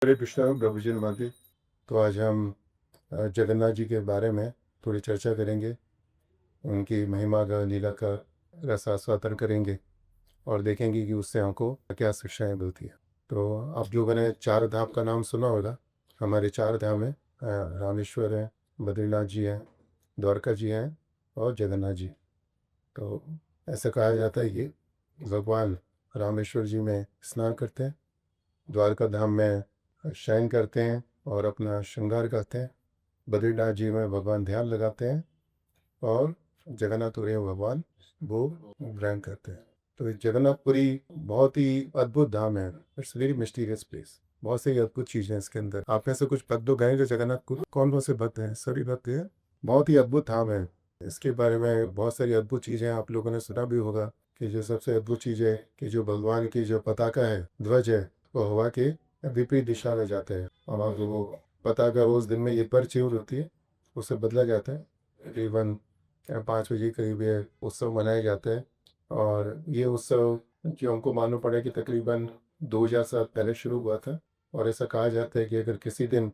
हरे कृष्णा प्रभु जी नमस्ते। तो आज हम जगन्नाथ जी के बारे में थोड़ी चर्चा करेंगे। उनकी महिमा का लीला का रसास्वादन करेंगे और देखेंगे कि उससे हमको क्या शिक्षाएं मिलती है। तो आप लोगों ने चार धाम का नाम सुना होगा। हमारे चार धाम है, रामेश्वर है, बद्रीनाथ जी हैं, द्वारका जी हैं और जगन्नाथ जी। तो ऐसा कहा जाता है कि भगवान रामेश्वर जी में स्नान करते हैं, द्वारका धाम में शयन करते हैं और अपना श्रृंगार करते हैं, बद्रीनाथ जी में भगवान ध्यान लगाते हैं और जगन्नाथपुरी में भगवान वो ग्रहण करते हैं। तो ये जगन्नाथपुरी बहुत ही अद्भुत धाम है। It's very mysterious place. बहुत सी अद्भुत चीज़ें हैं इसके अंदर। आप में से कुछ भक्त लोग गए जो जगन्नाथपुर? कौन कौन से भक्त हैं? सभी भक्त हैं। बहुत ही अद्भुत धाम है। इसके बारे में बहुत सारी अद्भुत चीज़ें आप लोगों ने सुना भी होगा कि जो सबसे अद्भुत चीज़ है कि जो भगवान की जो पताका है, ध्वज है, वो हवा के विपरीत दिशा में जाते हैं और वो पताका उस दिन में ये पर चूर होती है, उसे बदला जाता है। तकरीबन 5 बजे करीब ये उत्सव मनाया जाता है और ये उत्सव जो हमको मालूम पड़ा कि तकरीबन 2000 साल पहले शुरू हुआ था। और ऐसा कहा जाता है कि अगर किसी दिन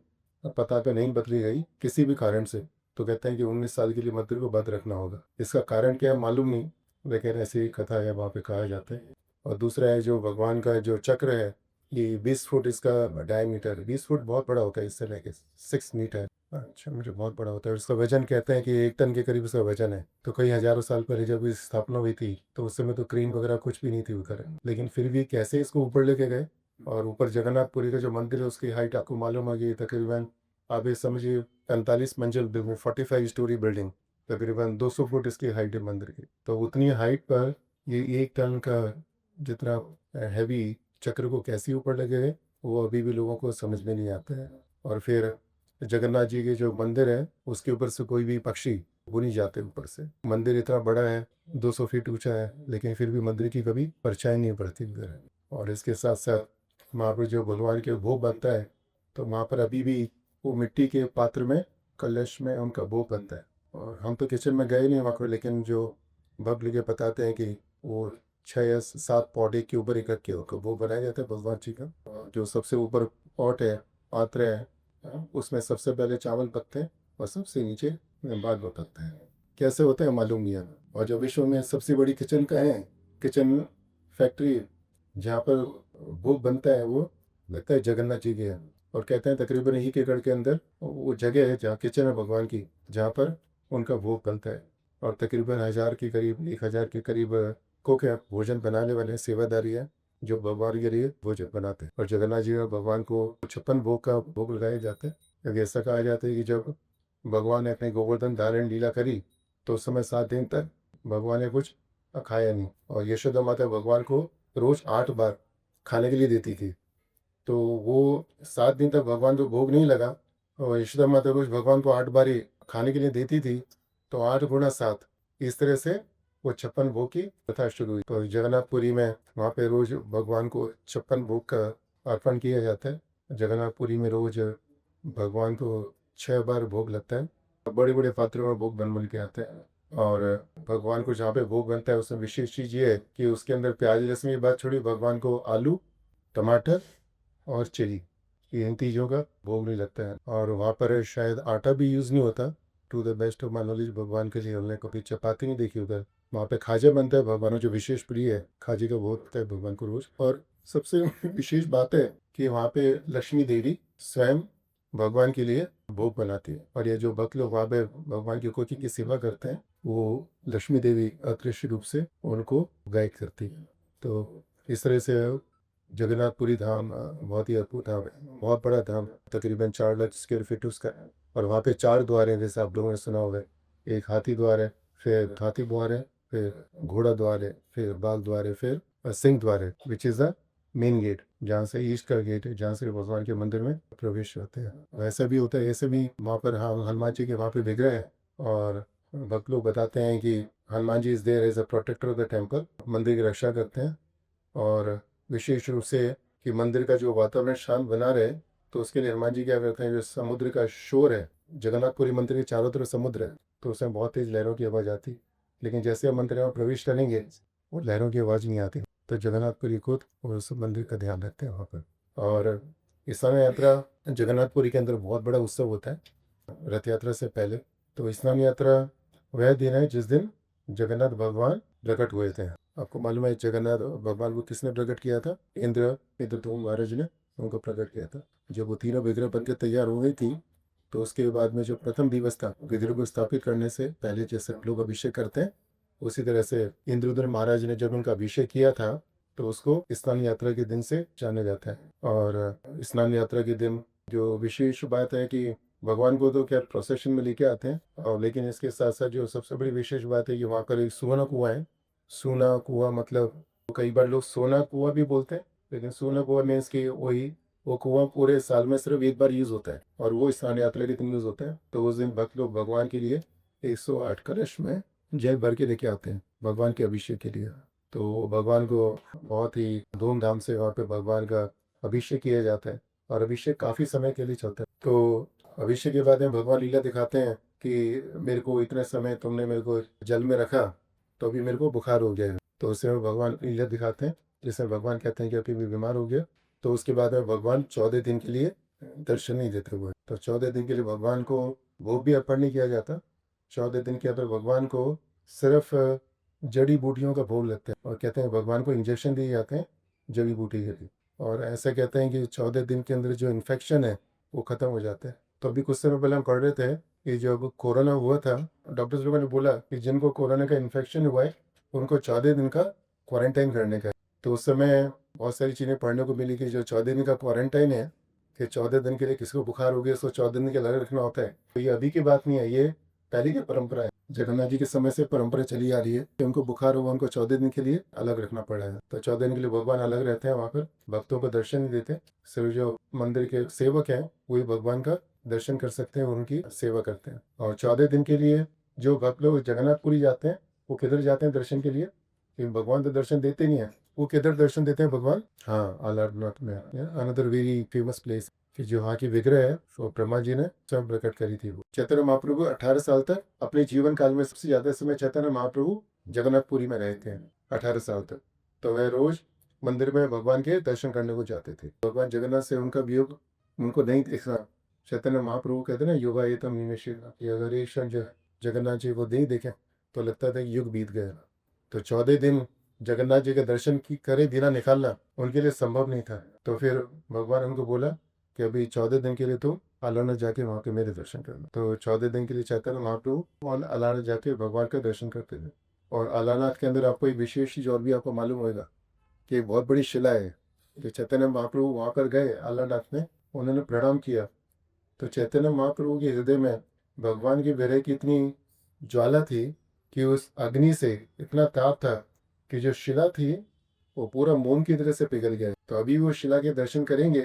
पताका नहीं बदली गई किसी भी कारण से, तो कहते हैं कि 19 साल के लिए मंदिर को बंद रखना होगा। इसका कारण क्या है मालूम नहीं, लेकिन ऐसी ही कथा है, वहाँ पे कहा जाता है। और दूसरा है जो भगवान का जो चक्र है, ये 20 फुट इसका डायमीटर, 20 फुट बहुत बड़ा होता है, इससे लेके 6 मीटर। अच्छा, मुझे बहुत बड़ा होता है। उसका वजन कहते हैं कि 1 टन के करीब उसका वजन है। तो कई हजारों साल पहले जब इसकी स्थापना हुई थी तो उस समय तो क्रेन वगैरह कुछ भी नहीं थी उधर, लेकिन फिर भी कैसे इसको ऊपर लेके गए। और ऊपर जगन्नाथपुरी का जो मंदिर है उसकी हाइट आपको मालूम है कि तकरीबन आप ये समझिए 45 मंजिल बिल्डिंग, 45 स्टोरी बिल्डिंग, तकरीबन 200 फुट इसकी हाइट है मंदिर की। तो उतनी हाइट पर ये 1 टन का जितना हैवी चक्र को कैसे ऊपर लगे गए वो अभी भी लोगों को समझ में नहीं आता है। और फिर जगन्नाथ जी के जो मंदिर है उसके ऊपर से कोई भी पक्षी वो नहीं जाते ऊपर से। मंदिर इतना बड़ा है, 200 फीट ऊंचा है, लेकिन फिर भी मंदिर की कभी परछाई नहीं पड़ती उधर। और इसके साथ साथ वहाँ पर जो भगवान के भोग बनता है, तो वहाँ पर अभी भी वो मिट्टी के पात्र में, कलश में उनका भोग बनता है। और हम तो किचन में गए नहीं वहाँ पर, लेकिन जो भक्त लोग बताते हैं कि वो 6 या 7 पौधे के ऊपर एक रख के उनको भोग बनाया जाता है भगवान जी का। और जो सबसे ऊपर पॉट है, पात्र है, उसमें सबसे पहले चावल पकते हैं और सबसे नीचे बाद में पकते हैं। कैसे होते हैं मालूम नहीं है। और जो विश्व में सबसे बड़ी किचन का है, किचन फैक्ट्री जहाँ पर भोग बनता है, वो लगता है जगन्नाथ जी के है। और कहते हैं तकरीबन एक एकड़ के अंदर वो जगह है जहाँ किचन है भगवान की, जहाँ पर उनका भोग बनता है। और तकरीबन 1000 के करीब, 1000 के करीब कुक है, भोजन बनाने वाले सेवादारी है जो भगवान के लिए भोजन बनाते हैं। और जगन्नाथ जी और भगवान को 56 भोग का भोग लगाया जाता है। क्योंकि ऐसा कहा जाता है कि जब भगवान ने अपने गोवर्धन धारण लीला करी तो उस समय 7 दिन तक भगवान ने कुछ खाया नहीं। और यशोदा माता भगवान को रोज 8 बार खाने के लिए देती थी। तो वो 7 दिन तक भगवान को भोग नहीं लगा और यशोदा माता रोज भगवान को 8 बार ही खाने के लिए देती थी। तो 8 गुणा 7, इस तरह से वो 56 भोग की प्रथा शुरू हुई। तो जगन्नाथपुरी में वहाँ पे रोज भगवान को 56 भोग का अर्पण किया जाता है। जगन्नाथपुरी में रोज भगवान को 6 बार भोग लगता है। बड़े बड़े पात्रों में भोग बन के आते हैं। और भगवान को जहाँ पे भोग बनता है उसमें विशेष चीज़ ये है कि उसके अंदर प्याज लहसुन की बात छोड़ी, भगवान को आलू, टमाटर और चिली, ये इन चीज़ों का भोग नहीं लगता है। और वहाँ पर शायद आटा भी यूज़ नहीं होता। To the best of my knowledge भगवान के लिए हमने कभी चपाती नहीं देखी उधर। वहाँ पे खाजा बनता है भगवान जो विशेष प्रिय है, खाजे का भोग होता है भगवान को रोज। और सबसे विशेष बात है कि वहाँ पे लक्ष्मी देवी स्वयं भगवान के लिए भोग बनाती है। और ये जो भक्त लोग वहाँ पे भगवान की कोठी की सेवा करते हैं, वो लक्ष्मी देवी अदृश्य रूप से उनको गाइड करती है। तो इस तरह से जगन्नाथपुरी धाम बहुत ही अद्भुत धाम है, बहुत बड़ा धाम, तकरीबन 4 लाख स्क्वायर फीट उसका है। और वहाँ पे 4 द्वार हैं, जैसे आप लोगों ने सुना होगा। एक हाथी द्वार है, फिर हाथी द्वार है, फिर घोड़ा द्वार है, फिर बाघ द्वार है, फिर सिंह द्वार है, which is the main gate, जहाँ से ईस्ट का गेट है, जहाँ से भगवान के मंदिर में प्रवेश होते हैं। वैसा भी होता है, ऐसे भी वहाँ पर हनुमान जी के वहाँ पे विग्रह है। और भक्त लोग बताते हैं कि Hanuman ji is there as a protector of the temple, मंदिर की रक्षा करते हैं। और विशेष रूप से कि मंदिर का जो वातावरण शांत बना रहे, तो उसके लिए हनुमान जी क्या करते हैं, जो समुद्र का शोर है, जगन्नाथपुरी मंदिर के चारों तरफ समुद्र है, तो उसमें बहुत तेज लहरों की आवाज़ आती। लेकिन जैसे हम मंदिर में प्रवेश करेंगे वो लहरों की आवाज़ नहीं आती। तो जगन्नाथपुरी खुद और उस मंदिर का ध्यान रखते हैं वहाँ पर। और स्नान यात्रा जगन्नाथपुरी के अंदर बहुत बड़ा उत्सव होता है रथ यात्रा से पहले। तो स्नान यात्रा वह दिन है जिस दिन जगन्नाथ भगवान प्रकट हुए थे। आपको मालूम है जगन्नाथ भगवान को किसने प्रकट किया था? इंद्रधूम महाराज ने उनको प्रकट किया था। जब वो तीनों विग्रह बनकर तैयार हो गई थी तो उसके बाद में जो प्रथम दिवस था विग्रह को स्थापित करने से पहले जैसे लोग अभिषेक करते हैं उसी तरह से इंद्रधूम महाराज ने जब उनका अभिषेक किया था तो उसको स्नान यात्रा के दिन से जाना जाता है। और स्नान यात्रा के दिन जो विशेष बात है कि भगवान को तो क्या प्रोसेशन में लेके आते हैं, और लेकिन इसके साथ साथ जो सबसे बड़ी विशेष बात है कि वहाँ पर एक सोना कुआं है। सोना कुआं मतलब कई बार लोग सोना कुआं भी बोलते हैं, लेकिन सोना कुआं मीन्स कि वही वो कुआं पूरे साल में सिर्फ एक बार यूज होता है और वो स्नान यात्रा के दिन यूज होता है। तो उस दिन भक्त लोग भगवान के लिए 108 कलश में जल भर के लेके आते हैं भगवान के अभिषेक के लिए। तो भगवान को बहुत ही धूमधाम से वहाँ पे भगवान का अभिषेक किया जाता है और अभिषेक काफ़ी समय के लिए चलता है। तो अभिषेक के बाद में भगवान लीला दिखाते हैं कि मेरे को इतने समय तुमने मेरे को जल में रखा तो अभी मेरे को बुखार हो गया है। तो उस समय भगवान लीला दिखाते हैं जिसमें भगवान कहते हैं कि अभी मैं बीमार हो गया। तो उसके बाद में भगवान 14 दिन के लिए दर्शन नहीं देते हुए, तो 14 दिन के लिए भगवान को भोग भी अर्पण नहीं किया जाता। 14 दिन के अंदर भगवान को सिर्फ जड़ी बूटियों का भोग लगता है और कहते हैं भगवान को इंजेक्शन दिए जाते हैं जड़ी बूटी के लिए। और ऐसा कहते हैं कि 14 दिन के अंदर जो इन्फेक्शन है वो ख़त्म हो जाता है। तो अभी कुछ समय पहले हम पढ़ रहे थे कि जब कोरोना हुआ था डॉक्टर्स लोगों ने बोला कि जिनको कोरोना का इन्फेक्शन हुआ है उनको 14 दिन का क्वारंटाइन करने का है। तो उस समय बहुत सारी चीज़ें पढ़ने को मिली कि जो 14 दिन का क्वारंटाइन है कि 14 दिन के लिए किसी को बुखार हो गया तो 14 दिन के अलग रखना होता है। तो ये अभी की बात नहीं है, ये पहले की परंपरा है। जगन्नाथ जी के समय से परंपरा चली आ रही है कि उनको बुखार हुआ उनको 14 दिन के लिए अलग रखना पड़ा है। तो 14 दिन के लिए भगवान अलग रहते हैं, वहाँ पर भक्तों को दर्शन नहीं देते। सिर्फ जो मंदिर के सेवक हैं वही भगवान का दर्शन कर सकते हैं, उनकी सेवा करते हैं। और 14 दिन के लिए जो भक्त लोग जगन्नाथपुरी जाते हैं वो किधर जाते हैं दर्शन के लिए? क्योंकि भगवान तो दर्शन देते नहीं है। वो किधर दर्शन देते हैं भगवान? हाँ, अलारनाथ में अनदर वेरी फेमस प्लेस कि जो वहाँ की विग्रह है वो ब्रह्मा जी ने स्वयं प्रकट करी थी। वो चैतन्य महाप्रभु 18 साल तक अपने जीवन काल में सबसे ज्यादा समय चैतन्य महाप्रभु जगन्नाथपुरी में रहे थे, 18 साल तक। तो वह रोज मंदिर में भगवान के दर्शन करने को जाते थे। भगवान जगन्नाथ से उनका वियोग उनको नहीं देखना। चैतन्य महाप्रभु कहते ना युवा ये तम निमेषेण, कि अगर एक क्षण जगन्नाथ जी को नहीं देखे तो लगता था कि युग बीत गया। तो 14 दिन जगन्नाथ जी के दर्शन की करे बिना निकालना उनके लिए संभव नहीं था। तो फिर भगवान उनको बोला कि अभी 14 दिन के लिए तुम अलारनाथ जाके वहाँ के मेरे दर्शन करना। तो 14 दिन के लिए चैतन्य महाप्रभु और अलारनाथ जाके भगवान का दर्शन करते थे। और अलारनाथ के अंदर आपको एक विशेष चीज़ और भी आपको मालूम होगा कि एक बहुत बड़ी शिला है कि चैतन्य महाप्रभु वहाँ पर गए अलारनाथ में, उन्होंने प्रणाम किया तो चैतन्य महाप्रभु के हृदय में भगवान की विरह की इतनी ज्वाला थी कि उस अग्नि से इतना ताप था कि जो शिला थी वो पूरा मोम की तरह से पिघल गया। तो अभी वो शिला के दर्शन करेंगे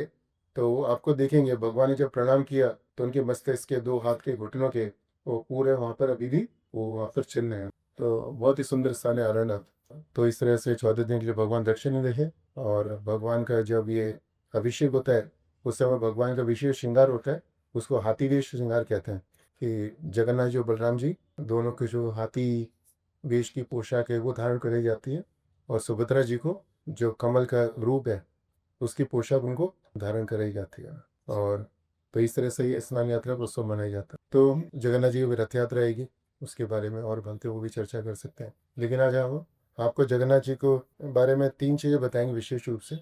तो आपको देखेंगे भगवान ने जब प्रणाम किया तो उनके मस्तिष्क के 2 हाथ के घुटनों के वो पूरे वहाँ पर अभी भी वो वहाँ पर चिन्ह है। तो बहुत ही सुंदर स्थान है अलारनाथ। तो इस तरह से 14 दिन के लिए भगवान दर्शन नहीं देखे। और भगवान का जब ये अभिषेक होता है उस समय भगवान का विशेष श्रृंगार होता है, उसको हाथी वेश श्रृंगार कहते हैं। कि जगन्नाथ जी और बलराम जी दोनों के जो हाथी वेश की पोशाक है वो धारण कराई जाती है और सुभद्रा जी को जो कमल का रूप है उसकी पोशाक उनको धारण कराई जाती है। और तो इस तरह से ये स्नान यात्रा का उत्सव मनाया जाता है। तो जगन्नाथ जी की रथ यात्रा आएगी, उसके बारे में और बनते हुए भी चर्चा कर सकते हैं। लेकिन आज हम आपको जगन्नाथ जी को बारे में 3 चीज़ें बताएंगे विशेष रूप से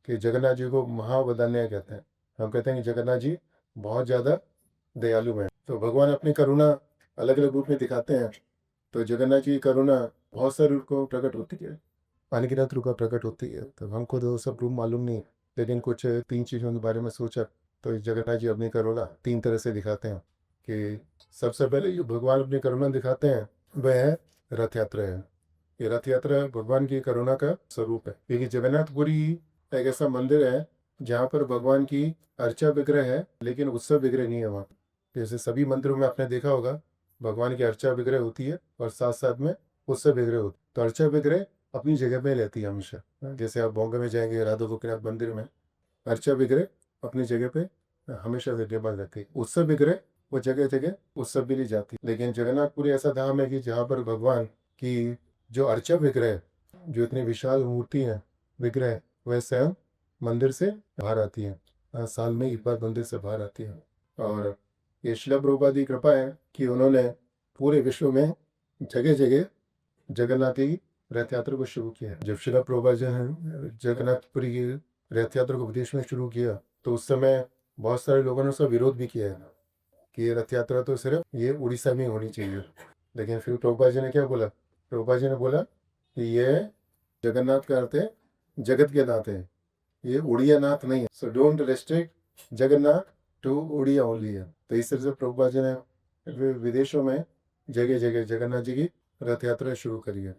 कि जगन्नाथ जी को महावदान्य कहते हैं। हम कहते हैं कि जगन्नाथ जी बहुत ज़्यादा दयालु हैं। तो भगवान अपनी करुणा अलग अलग रूप में दिखाते हैं। तो जगन्नाथ जी की करुणा बहुत सारे रूप में प्रकट होती है, अनगिनत रूप में प्रकट होती है। तो हमको तो सब रूप मालूम नहीं, लेकिन कुछ 3 चीज़ों के बारे में सोचा तो जगन्नाथ जी अपनी करुणा 3 तरह से दिखाते हैं। कि सबसे पहले जो भगवान अपनी करुणा दिखाते हैं वह है रथ यात्रा है। ये रथ यात्रा भगवान की करुणा का स्वरूप है, क्योंकि जगन्नाथपुरी एक ऐसा मंदिर है जहाँ पर भगवान की अर्चा विग्रह है लेकिन उत्सव विग्रह नहीं है वहाँ। जैसे सभी मंदिरों में आपने देखा होगा भगवान की अर्चा विग्रह होती है और साथ साथ में उत्सव विग्रह होती है। तो अर्चा विग्रह अपनी जगह पे रहती है हमेशा। जैसे आप बॉम्बे में जाएंगे राधा गोपीनाथ मंदिर में अर्चा विग्रह अपनी जगह पे हमेशा विद्यमान रहती है। उत्सव विग्रह वो जगह जगह उत्सव भी ली जाती है। लेकिन जगन्नाथपुरी ऐसा धाम है कि जहाँ पर भगवान की जो अर्चा विग्रह जो इतनी विशाल मूर्ति है विग्रह वह स्वयं मंदिर से बाहर आती है। साल में एक बार मंदिर से बाहर आती है। और ये शिला प्रभुपाद की कृपा है कि उन्होंने पूरे विश्व में जगह जगह जगन्नाथ की रथ यात्रा को शुरू किया। जब शिला प्रभुपाद जो है जगन्नाथपुरी की रथ यात्रा को विदेश में शुरू किया तो उस समय बहुत सारे लोगों ने उसका विरोध भी किया है कि ये रथ यात्रा तो सिर्फ ये उड़ीसा में होनी चाहिए। लेकिन फिर प्रभुपाद जी ने क्या बोला? प्रभुपाद जी ने बोला कि ये जगन्नाथ का अर्थ है जगत के नाथ है, ये उड़िया नाथ नहीं है। So don't restrict Jagannath to Oriya only है। तो इस तरह से प्रभुपाद जी ने विदेशों में जगह जगह जगन्नाथ जी की रथ यात्रा शुरू करी है।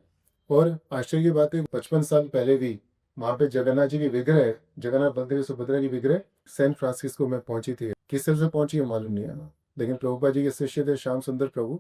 और आश्चर्य की बात है 55 साल पहले भी वहाँ पे जगन्नाथ जी की विग्रह, जगन्नाथ बलदेव सुभद्रा की विग्रह सैन फ्रांसिस्को में पहुंची थी। किस तरह से पहुंची है मालूम नहीं है, लेकिन प्रभुपाद जी के शिष्य थे श्याम सुंदर प्रभु,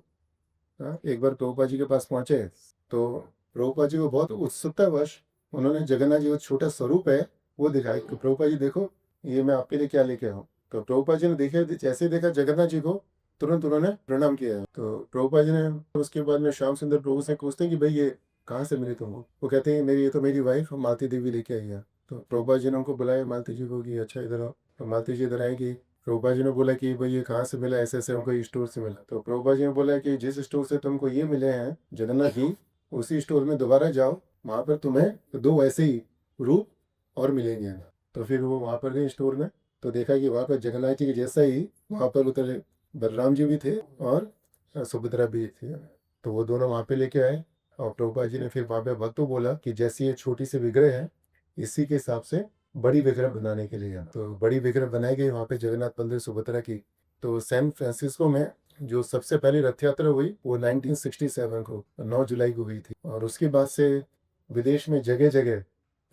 एक बार प्रभुपाद जी के पास पहुंचे तो प्रभुपाद जी को बहुत उत्सुकतावश उन्होंने जगन्नाथ जी का छोटा स्वरूप है वो दिखाई। तो प्रभुपाद जी देखो ये मैं आपके लिए क्या लेके आऊँ। तो प्रभुपाद जी ने देखे, जैसे देखा जगन्नाथ जी को तुरंत उन्होंने प्रणाम किया। तो प्रभुपाद जी ने उसके बाद में श्याम सुंदर प्रभु से पूछते कि भाई ये कहाँ से मिले तुमको? वो कहते हैं मेरी, ये तो मेरी वाइफ मालती देवी लेके आई है। तो प्रभुपाद जी ने उनको बुलाया मालती जी को कि अच्छा इधर आओ। तो मालती जी इधर आएगी। प्रभुपाद जी ने बोला कि भाई ये कहाँ से मिला? ऐसे ऐसे हमको स्टोर से मिला। तो प्रभुपाद जी ने बोला कि जिस स्टोर से तुमको ये मिले हैं जगन्नाथ जी, उसी स्टोर में दोबारा जाओ, वहाँ पर तुम्हें दो ऐसे ही रूप और मिलेंगे। तो फिर वो वहाँ पर गए स्टोर में तो देखा कि वहाँ पर जगन्नाथ जी के जैसा ही वहाँ पर उतर बलराम जी भी थे और सुभद्रा भी थी। तो वो दोनों वहाँ पे लेके आए और प्रभुपाद जी ने फिर वहाँ पे भक्त को बोला कि जैसी ये छोटी सी विग्रह है इसी के हिसाब से बड़ी विग्रह बनाने के लिए। तो बड़ी विग्रह बनाई गई वहाँ पे जगन्नाथ बलदेव सुभद्रा की। तो सैन फ्रांसिस्को में जो सबसे पहली रथ यात्रा हुई वो 1967 को 9 जुलाई को हुई थी। और उसके बाद से विदेश में जगह जगह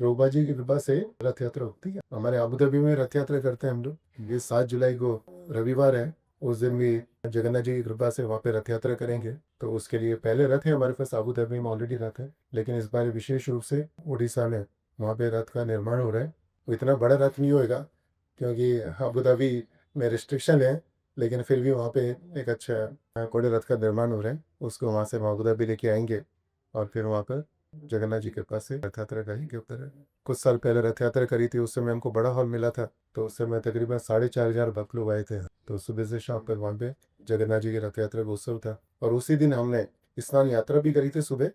प्रभुपाद जी की कृपा से रथ यात्रा होती है। हमारे अबू धाबी में रथ यात्रा करते हैं हम लोग। ये 7 जुलाई को रविवार है, उस दिन भी जगन्नाथ जी की कृपा से वहाँ पे रथ यात्रा करेंगे। तो उसके लिए पहले रथ है हमारे पास, अबू धाबी में ऑलरेडी रथ है, लेकिन इस बार विशेष रूप से उड़ीसा में वहाँ पे रथ का निर्माण हो रहा है। वो इतना बड़ा रथ नहीं होएगा क्योंकि अबू धाबी में रिस्ट्रिक्शन है, लेकिन फिर भी वहाँ पे एक अच्छा घोड़े रथ का निर्माण हो रहा है। उसको वहाँ से अबू धाबी लेके आएंगे और फिर वहाँ पर जगन्नाथ जी के पास से रथ यात्रा करेंगे उधर। कुछ साल पहले रथ यात्रा करी थी, उस समय हमको बड़ा हॉल मिला था। तो उस समय तकरीबन 4,500 भक्त लोग आए थे। तो सुबह से शाम तक वहाँ पे जगन्नाथ जी के रथ यात्रा का उत्सव था। और उसी दिन हमने स्नान यात्रा भी करी थी सुबह।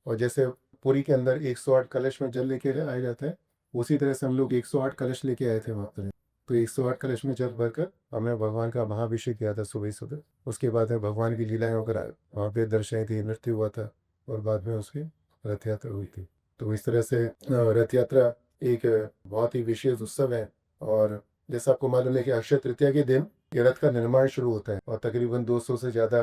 और जैसे पुरी के अंदर 108 कलश में जल लेके आए जाते हैं, उसी तरह से हम लोग 108 कलश लेके आए थे वहाँ पर। तो 108 कलश में जल भरकर हमने भगवान का महाअभिषेक किया था सुबह सुबह। उसके बाद भगवान की लीलाएं वगैरह वहाँ पे दर्शाई थी, नृत्य हुआ था और बाद में उसकी रथ यात्रा हुई थी। तो इस तरह से रथ यात्रा एक बहुत ही विशेष उत्सव है। और जैसा आपको मालूम है कि अक्षय तृतीया के दिन ये रथ का निर्माण शुरू होता है और तकरीबन 200 से ज़्यादा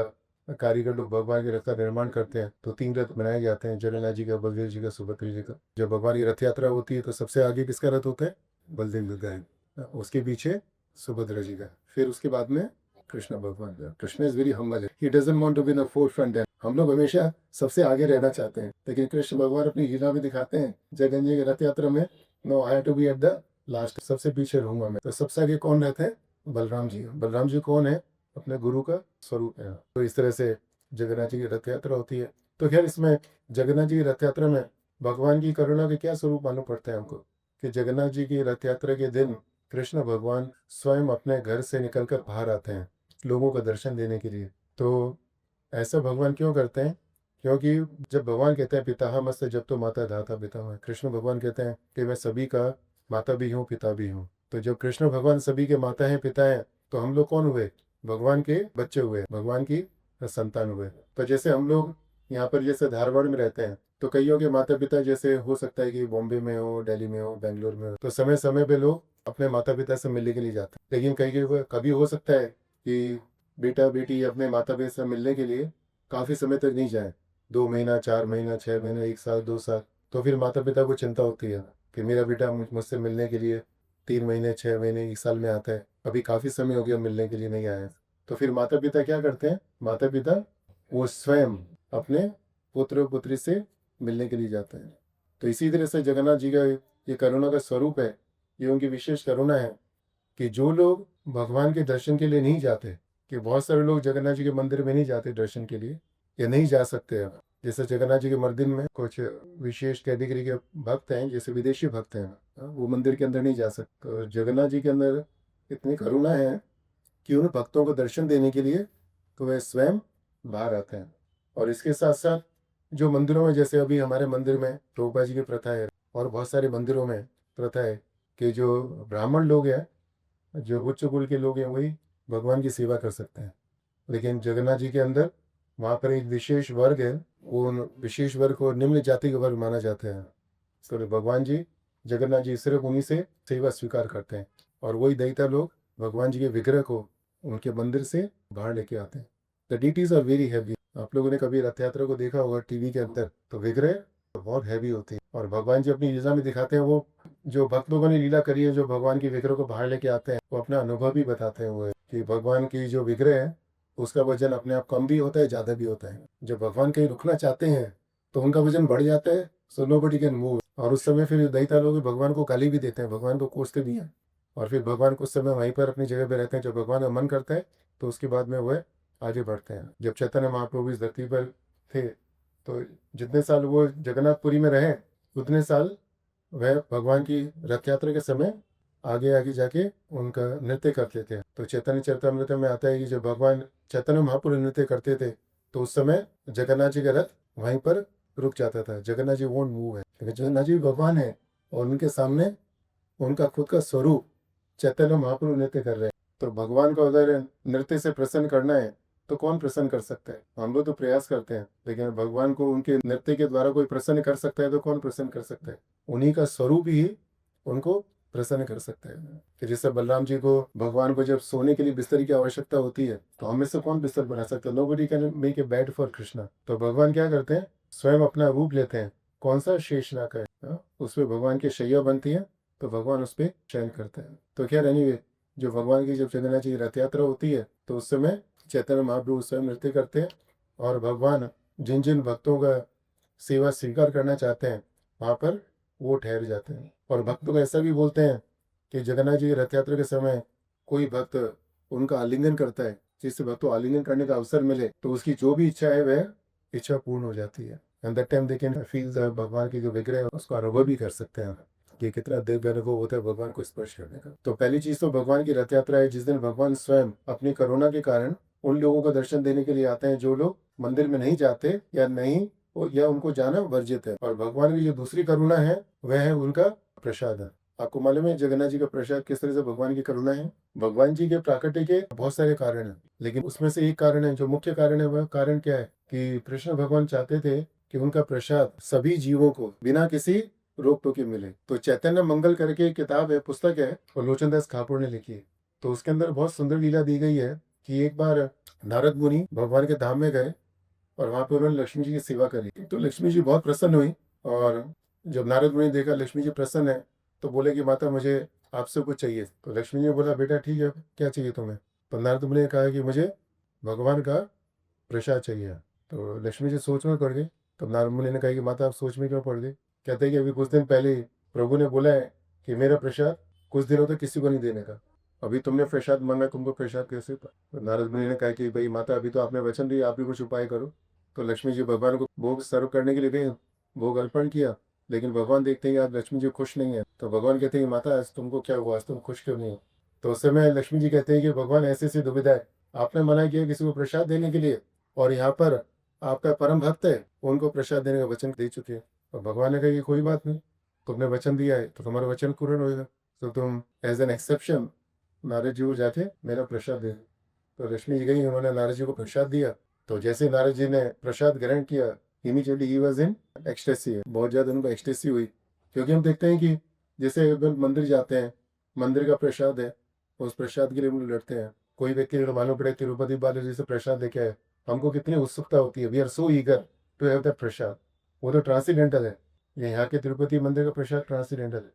कारीगर लोग भगवान के रथ का निर्माण करते हैं। तो 3 रथ बनाए जाते हैं, जगन्नाथ जी का, बलदेव जी का, सुभद्रा जी का। जब भगवान की रथ यात्रा होती है तो सबसे आगे किसका रथ होता है? बलदेव जी का। उसके पीछे सुभद्रा जी का, फिर उसके बाद में कृष्ण भगवान का। Krishna is very humble, he doesn't want to be in the forefront. हम लोग हमेशा सबसे आगे रहना चाहते हैं, लेकिन कृष्ण भगवान अपनी लीला में दिखाते हैं जगन जी की रथ यात्रा में, no I have to be at the last, सबसे पीछे रहूंगा मैं। तो सबसे आगे कौन रहते हैं? बलराम जी। बलराम जी कौन है? अपने गुरु का स्वरूप है। तो इस तरह से जगन्नाथ जी की रथ यात्रा होती है। तो खैर इसमें जगन्नाथ जी की रथ यात्रा में भगवान की करुणा के क्या स्वरूप मालूम पड़ता है हमको कि जगन्नाथ जी की रथ यात्रा के दिन कृष्ण भगवान स्वयं अपने घर से निकलकर बाहर आते हैं लोगों को दर्शन देने के लिए। तो ऐसा भगवान क्यों करते हैं? क्योंकि जब भगवान कहते हैं पिता मस्त जब तो माता धाता पिता है, कृष्ण भगवान कहते हैं कि मैं सभी का माता भी हूँ पिता भी हूँ। तो जब कृष्ण भगवान सभी के माता हैं पिता हैं तो हम लोग कौन हुए? भगवान के बच्चे हुए, भगवान की संतान हुए। तो जैसे हम लोग यहाँ पर जैसे धारवाड़ में रहते हैं तो कईयों के माता पिता जैसे हो सकता है कि बॉम्बे में हो, दिल्ली में हो, बेंगलोर में हो, तो समय समय पे लोग अपने माता पिता से मिलने के लिए जाते हैं। लेकिन कई कभी हो सकता है कि बेटा बेटी अपने माता पिता से मिलने के लिए काफ़ी समय तक नहीं जाए, 2 महीना, 4 महीना, 6 महीने, 1 साल, 2 साल। तो फिर माता पिता को चिंता होती है कि मेरा बेटा मुझसे मिलने के लिए 3 महीने, 6 महीने, 1 साल में आता है, अभी काफ़ी समय हो गया मिलने के लिए नहीं आया। तो फिर माता पिता क्या करते हैं? माता पिता वो स्वयं अपने पुत्र पुत्री से मिलने के लिए जाते हैं। तो इसी तरह से जगन्नाथ जी का ये करुणा का स्वरूप है, ये उनकी विशेष करुणा है कि जो लोग भगवान के दर्शन के लिए नहीं जाते, कि बहुत सारे लोग जगन्नाथ जी के मंदिर में नहीं जाते दर्शन के लिए या नहीं जा सकते हैं, जैसे जगन्नाथ जी के मंदिर में कुछ विशेष कैटेगरी के भक्त हैं, जैसे विदेशी भक्त हैं, वो मंदिर के अंदर नहीं जा सकते। तो जगन्नाथ जी के अंदर इतनी करुणा है कि उन भक्तों को दर्शन देने के लिए तो वह स्वयं बाहर आते हैं। और इसके साथ साथ जो मंदिरों में, जैसे अभी हमारे मंदिर में प्रभुपाद जी की प्रथा है, और बहुत सारे मंदिरों में प्रथा है कि जो ब्राह्मण लोग हैं, जो उच्च कुल के लोग हैं, वही भगवान की सेवा कर सकते हैं। लेकिन जगन्नाथ जी के अंदर वहाँ पर एक विशेष वर्ग है, वो उन विशेष वर्ग को निम्न जाति का वर्ग माना जाता है। तो भगवान जी, जगन्नाथ जी सिर्फ उन्हीं से सेवा स्वीकार करते हैं, और वही दैत्य लोग भगवान जी के विग्रह को उनके मंदिर से बाहर लेके आते हैं। The deities are very heavy. आप लोगों ने कभी रथ यात्रा को देखा होगा टीवी के अंदर, तो विग्रह बहुत हैवी होते हैं, और भगवान जी अपनी लीला में दिखाते हैं। वो जो भक्त लोगों ने लीला करी है, जो भगवान के विग्रह को बाहर लेके आते हैं, वो अपना अनुभव भी बताते हैं। वो है कि भगवान की जो विग्रह है, उसका वजन अपने आप कम भी होता है, ज़्यादा भी होता है। जब भगवान कहीं रुकना चाहते हैं तो उनका वजन बढ़ जाता है, सो नोबडी कैन मूव। और उस समय फिर दैत्य लोग भगवान को गाली भी देते हैं, भगवान को कोसते भी हैं, और फिर भगवान कुछ समय वहीं पर अपनी जगह पे रहते हैं। जब भगवान का मन करता है तो उसके बाद में वह आगे बढ़ते हैं। जब चैतन्य महाप्रभु इस धरती पर थे, तो जितने साल वो जगन्नाथपुरी में रहे, उतने साल वह भगवान की रथ यात्रा के समय आगे आगे जाके उनका नृत्य करते थे। तो चैतन्य चरितमृत में आता है कि जब भगवान चैतन्य महाप्रभु नृत्य करते थे, तो उस समय जगन्नाथ जी का रथ वहीं पर रुक जाता था। जगन्नाथ जी वोंट मूव है, लेकिन जगन्नाथ जी भगवान है, और उनके सामने उनका खुद का स्वरूप चैतन्य महाप्रभु नृत्य कर रहे हैं। तो भगवान को अगर नृत्य से प्रसन्न करना है तो कौन प्रसन्न कर सकता है? हम लोग तो प्रयास करते हैं, लेकिन भगवान को उनके नृत्य के द्वारा कोई प्रसन्न कर सकता है तो कौन प्रसन्न कर सकता है? उन्हीं का स्वरूप ही उनको प्रसन्न कर सकता है। कि जैसे बलराम जी को, भगवान को जब सोने के लिए बिस्तर की आवश्यकता होती है, तो हमें से कौन बिस्तर बना सकता है? Nobody can make a bed for Krishna. तो भगवान क्या करते हैं? स्वयं अपना रूप लेते हैं। कौन सा? शेषनाग है, उसमें भगवान की शैया बनती है, तो भगवान उस पर शयन करते हैं। तो क्या एनीवे, जो भगवान की जब जगन्नाथ जी की रथ यात्रा होती है, तो उस समय चैतन्य महाप्रभु स्वयं नृत्य करते हैं, और भगवान जिन जिन भक्तों का सेवा स्वीकार करना चाहते हैं, वहाँ पर वो ठहर जाते हैं। और भक्तों को ऐसा भी बोलते हैं कि जगन्नाथ जी की रथ यात्रा के समय कोई भक्त उनका आलिंगन करता है, जिससे भक्त को आलिंगन करने का अवसर मिले, तो उसकी जो भी इच्छा है वह इच्छा पूर्ण हो जाती है। And that time they can feel भगवान की जो विग्रह है उसको अनुभव भी कर सकते हैं कि कितना दिव्य अनुभव होता है भगवान को स्पर्श करने का। तो पहली चीज तो भगवान की रथ यात्रा है, जिस दिन भगवान स्वयं अपनी करुणा के कारण उन लोगों को दर्शन देने के लिए आते हैं जो लोग मंदिर में नहीं जाते या उनको जाना वर्जित है। और भगवान की जो दूसरी करुणा है वह है उनका प्रसाद है। आपको मालूम है जगन्नाथ जी का प्रसाद किस तरह से भगवान की करुणा है? भगवान जी के प्राकट्य के बहुत सारे कारण हैं, लेकिन उसमें से एक कारण है, जो मुख्य कारण है, वह कारण क्या है कि कृष्ण भगवान चाहते थे कि उनका प्रसाद सभी जीवों को बिना किसी रोक टोके मिले। तो चैतन्य मंगल करके एक किताब है, पुस्तक है, और लोचन दास ठाकुर ने लिखी है। तो उसके अंदर बहुत सुंदर लीला दी गई है कि एक बार नारद मुनि भगवान के धाम में गए, और वहां पर उन्होंने लक्ष्मी जी की सेवा करी। तो लक्ष्मी जी बहुत प्रसन्न हुई, और जब नारद मुनि देखा लक्ष्मी जी प्रसन्न है, तो बोले कि माता मुझे आपसे कुछ चाहिए। तो लक्ष्मी जी ने बोला बेटा ठीक है, क्या चाहिए तुम्हें? तो नारद मुनि ने कहा कि मुझे भगवान का प्रसाद चाहिए। तो लक्ष्मी जी सोच में पड़ गई। तब नारद मुनि ने कहा कि माता आप सोच में क्यों पड़ गई? कहते हैं कि अभी कुछ दिन पहले ही प्रभु ने बोला है कि मेरा प्रसाद कुछ दिनों तक किसी को नहीं देने का। अभी तुमने प्रसाद मांगा, तुमको प्रसाद कैसे? तो नारद मुनि ने कहा कि भाई माता, अभी तो आपने वचन दिया, आप भी कुछ उपाय करो। तो लक्ष्मी जी भगवान को भोग सर्व करने के लिए गए, भोग अर्पण किया, लेकिन भगवान देखते हैं आज लक्ष्मी जी खुश नहीं है। तो भगवान कहते हैं कि माता आज तुमको क्या हुआ, आज तुम खुश क्यों नहीं हो? तो उस समय लक्ष्मी जी कहते हैं कि भगवान ऐसे ऐसी दुविधा है, आपने मना किया किसी को प्रसाद देने के लिए, और यहाँ पर आपका परम भक्त है, उनको प्रसाद देने का वचन दे चुके हैं। और भगवान ने कहा कि कोई बात नहीं, तुमने वचन दिया है तो तुम्हारा वचन पूर्ण होगा, तो तुम as an exception Narad ji को जाके मेरा प्रसाद दे दो। तो लक्ष्मी जी गई, उन्होंने नारद जी को प्रसाद दिया। तो जैसे नारद जी ने प्रसाद ग्रहण किया, immediately he was in ecstasy, बहुत ज़्यादा उनको एक्सटेसी हुई। क्योंकि हम देखते हैं कि जैसे अगर मंदिर जाते हैं, मंदिर का प्रसाद है, उस प्रसाद के लिए हम लोग लड़ते हैं। कोई व्यक्ति अगर मालूम पड़े तिरुपति बालाजी से प्रसाद लेके आए, हमको कितनी उत्सुकता होती है, we are so eager to have that prasad. वो तो ट्रांसीडेंटल है, ये यहाँ के तिरुपति मंदिर का प्रसाद ट्रांसीडेंटल है।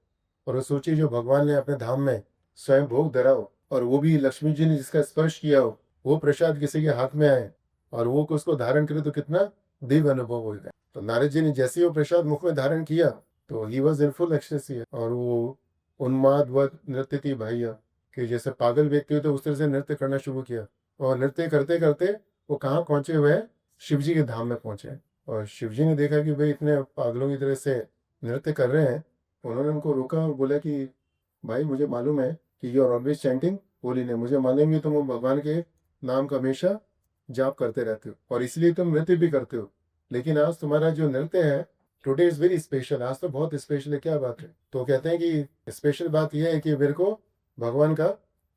और वो सोचिए जो भगवान ने अपने धाम में स्वयं भोग धरा हो, और वो भी लक्ष्मी जी ने जिसका स्पर्श किया हो, वो प्रसाद किसी के हाथ में आए और वो उसको धारण करे, तो कितना दिव्य अनुभव होगा। तो नारद जी ने जैसे ही वो प्रसाद मुख में धारण किया, तो he was in full ecstasy, और वो उन्माद व नृत्य थी भैया, कि जैसे पागल व्यक्ति होते उस तरह से नृत्य करना शुरू किया। और नृत्य करते करते वो कहाँ पहुंचे हुए? शिव जी के धाम में पहुंचे। और शिवजी ने देखा कि भाई इतने पागलों की तरह से नृत्य कर रहे हैं। उन्होंने उनको रोका और बोला कि भाई मुझे मालूम है कि you are always chanting holy name, मुझे मालूम है कि तुम भगवान के नाम का हमेशा जाप करते रहते हो और इसलिए तुम नृत्य भी करते हो, लेकिन आज तुम्हारा जो नृत्य है टुडे इज़ वेरी स्पेशल, आज तो बहुत स्पेशल है। क्या बात है? तो कहते हैं कि स्पेशल बात यह है कि मेरे को भगवान का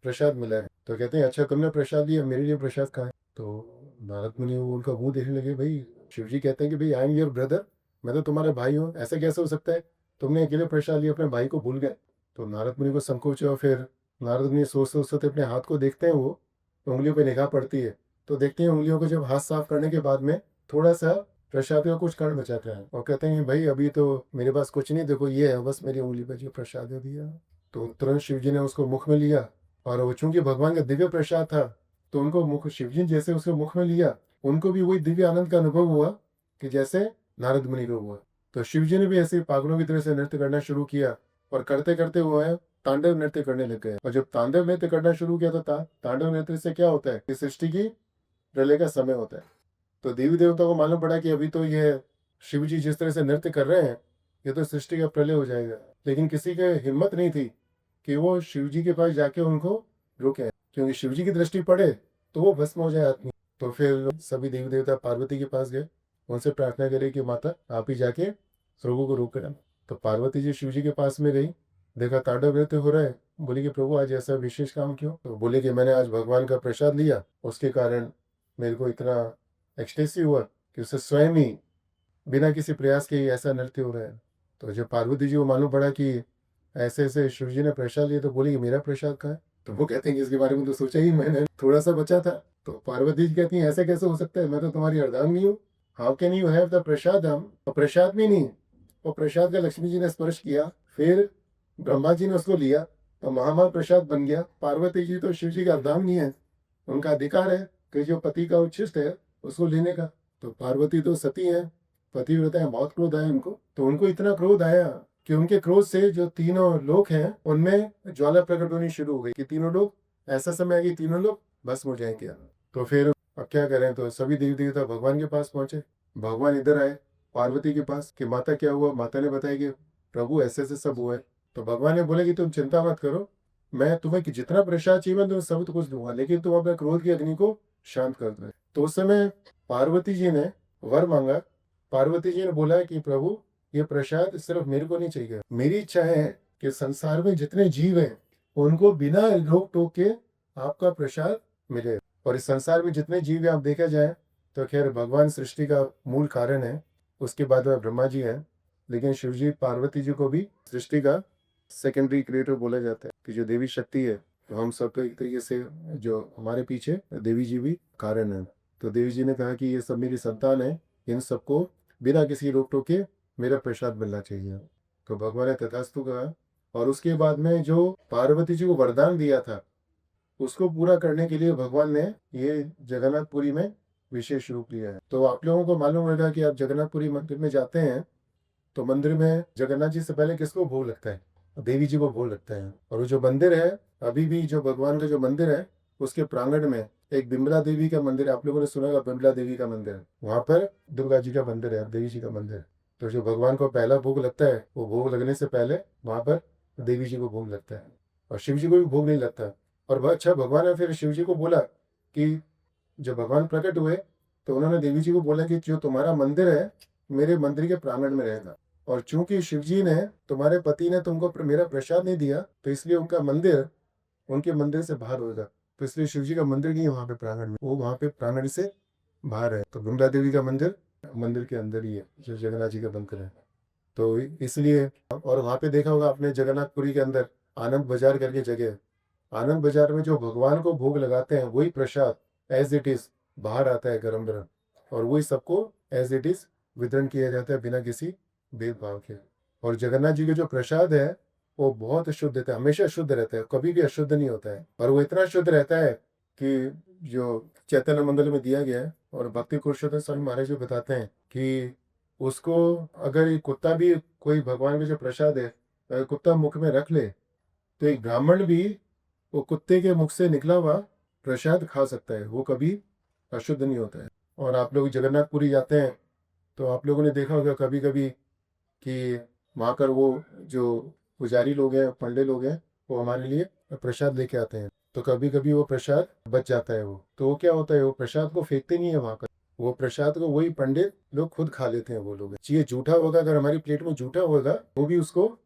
प्रसाद मिला है। तो कहते हैं अच्छा तुमने प्रसाद लिया, मेरे लिए प्रसाद कहाँ है? तो नारद मुनि वो उनका मुंह देखने लगे। भाई शिव जी कहते हैं कि भाई आई एम योर ब्रदर, मैं तो तुम्हारा भाई हूँ, ऐसा कैसे हो सकता है? तुमने अकेले प्रसाद लिया, अपने भाई को भूल गए। तो नारद मुनि को संकोच हुआ। फिर नारद मुनि सोचते अपने हाथ को देखते हैं, वो उंगलियों पर निगाह पड़ती है तो देखते हैं उंगलियों को जब हाथ साफ करने के बाद में थोड़ा सा प्रसाद का कुछ कण बचाता है और कहते हैं भाई अभी तो मेरे पास कुछ नहीं, देखो ये है बस मेरी उंगली पर जो प्रसाद दे दिया। तो तुरंत शिव जी ने उसको मुख में लिया और वो चूंकि भगवान का दिव्य प्रसाद था तो उनको मुख, शिव जी जैसे उसके मुख में लिया उनको भी वही दिव्य आनंद का अनुभव हुआ कि जैसे नारद मुनि को हुआ। तो शिव जी ने भी ऐसे पागलों की तरह से नृत्य करना शुरू किया और करते करते वो है तांडव नृत्य करने लग गए। और जब तांडव नृत्य करना शुरू किया तो तांडव नृत्य से क्या होता है कि सृष्टि की प्रलय का समय होता है। तो देवी देवताओं को मालूम पड़ा कि अभी तो ये शिव जी जिस तरह से नृत्य कर रहे हैं ये तो सृष्टि का प्रलय हो जाएगा, लेकिन किसी के हिम्मत नहीं थी कि वो शिव जी के पास जाके उनको रोके, क्योंकि शिव जी की दृष्टि पड़े तो वो भस्म हो जाए आदमी। तो फिर सभी देवी देवता पार्वती के पास गए, उनसे प्रार्थना करी कि माता आप ही जाके प्रभु को रोक कर। तो पार्वती जी शिव जी के पास में गई, देखा तांडव नृत्य हो रहा है, बोली कि प्रभु आज ऐसा विशेष काम क्यों? तो बोले कि मैंने आज भगवान का प्रसाद लिया, उसके कारण मेरे को इतना एक्सटेसी हुआ कि उससे स्वयं ही बिना किसी प्रयास के ही ऐसा नृत्य हो रहा है। तो जब पार्वती जी को मालूम पड़ा कि ऐसे ऐसे शिव जी ने प्रसाद लिया तो बोली कि मेरा प्रसाद कहाँ है? तो वो कहते हैं कि इसके बारे में तो सोचा ही मैंने, थोड़ा सा बचा था। तो पार्वती जी कहती हैं ऐसे कैसे हो सकता है, मैं तो तुम्हारी अर्धांगिनी हूँ, how can you have the prasadam? और प्रसाद भी नहीं, वो प्रसाद का लक्ष्मी जी ने स्पर्श किया, फिर ब्रह्मा जी ने उसको लिया तो महामहा प्रसाद बन गया। पार्वती जी तो शिव जी का अर्धांगिनी है, उनका अधिकार है कि जो पति का उच्छिष्ट है उसको लेने का। तो पार्वती तो सती है, पतिव्रता है, बहुत क्रोध आया उनको। तो उनको इतना क्रोध आया कि उनके क्रोध से जो तीनों लोग हैं उनमें ज्वाला प्रकट होनी शुरू हो गई कि तीनों लोग, ऐसा समय आ गया तीनों लोग भस्म हो जाएंगे। तो फिर अब क्या करें? तो सभी देवी देवता भगवान के पास पहुंचे। भगवान इधर आए पार्वती के पास कि माता क्या हुआ? माता ने बताया कि प्रभु ऐसे ऐसे सब हुआ है। तो भगवान ने बोले कि तुम चिंता मत करो, मैं तुम्हें कि जितना प्रसाद चाहिए मैं तुम्हें सब कुछ दूंगा, लेकिन तुम अपने क्रोध की अग्नि को शांत कर दो। तो उस समय पार्वती जी ने वर मांगा। पार्वती जी ने बोला कि प्रभु ये प्रसाद सिर्फ मेरे को नहीं चाहिए, मेरी इच्छा है कि संसार में जितने जीव हैं उनको बिना रोक टोक के आपका प्रसाद मिले। और इस संसार में जितने जीव हैं आप देखा जाए तो खैर भगवान सृष्टि का मूल कारण है, उसके बाद में ब्रह्मा जी हैं, लेकिन शिव जी पार्वती जी को भी सृष्टि का सेकेंडरी क्रिएटर बोला जाता है कि जो देवी शक्ति है। तो हम सब तो एक तरीके से जो हमारे पीछे देवी जी भी कारण है। तो देवी जी ने कहा कि ये सब मेरी संतान है, इन सबको बिना किसी रोक टोक के मेरा प्रसाद मिलना चाहिए। तो भगवान ने तथास्तु कहा और उसके बाद में जो पार्वती जी को वरदान दिया था उसको पूरा करने के लिए भगवान ने ये जगन्नाथपुरी में विशेष रूप लिया है। तो आप लोगों को मालूम होगा कि आप जगन्नाथपुरी मंदिर में जाते हैं तो मंदिर में जगन्नाथ जी से पहले किसको भोग लगता है? देवी जी को भोग लगता है। और वो जो मंदिर है अभी भी जो भगवान का जो मंदिर है उसके प्रांगण में एक बिमला देवी का मंदिर है, आप लोगों ने सुना होगा बिमला देवी का मंदिर है, वहां पर दुर्गा जी का मंदिर है, देवी जी का मंदिर। तो जो भगवान को पहला भोग लगता है वो भोग लगने से पहले वहां पर देवी जी को भोग लगता है और शिव जी को भी भोग नहीं लगता। और बहुत अच्छा भगवान ने फिर शिव जी को बोला कि जब भगवान प्रकट हुए तो उन्होंने देवी जी को बोला कि जो तुम्हारा मंदिर है मेरे मंदिर के प्रांगण में रहेगा, और चूंकि शिव जी ने, तुम्हारे पति ने तुमको मेरा प्रसाद नहीं दिया तो इसलिए उनका मंदिर उनके मंदिर से बाहर होगा। तो इसलिए शिव जी का मंदिर नहीं है वहाँ पे प्रांगण में, वो वहाँ पे प्रांगण से बाहर है। तो बिमला देवी का मंदिर मंदिर के अंदर ही है जो जगन्नाथ जी का मंदिर है। तो इसलिए, और वहाँ पे देखा होगा आपने जगन्नाथपुरी के अंदर आनंद बाजार करके जगह है, आनंद बाजार में जो भगवान को भोग लगाते हैं वही प्रसाद एज इट इज बाहर आता है गरम गरम, और वही सबको एज इट इज वितरण किया जाता है बिना किसी भेदभाव के। और जगन्नाथ जी का जो प्रसाद है वो बहुत शुद्ध रहता है, हमेशा शुद्ध रहता है, कभी भी अशुद्ध नहीं होता है। और वो इतना शुद्ध रहता है कि जो चैतन्य मंडल में दिया गया है और भक्ति पुरुषोत्तम स्वामी महाराज जी बताते हैं कि उसको अगर ये कुत्ता भी, कोई भगवान का जो प्रसाद है अगर कुत्ता मुख में रख ले तो एक ब्राह्मण भी वो कुत्ते के मुख से निकला हुआ प्रसाद खा सकता है, वो कभी अशुद्ध नहीं होता है। और आप लोग जगन्नाथपुरी जाते हैं तो आप लोगों ने देखा होगा कभी कभी कि वहाँ पर वो जो पुजारी लोग हैं, पंडित लोग हैं, वो हमारे लिए प्रसाद लेके आते हैं। तो कभी कभी वो प्रसाद बच जाता है, वो तो वो क्या होता है, वो प्रसाद को फेंकते नहीं है वहाँ पर, वो प्रसाद को वही पंडित लोग खुद खा लेते हैं। वो लोग ये जूठा होगा, अगर हमारी प्लेट में जूठा होगा वो भी उसको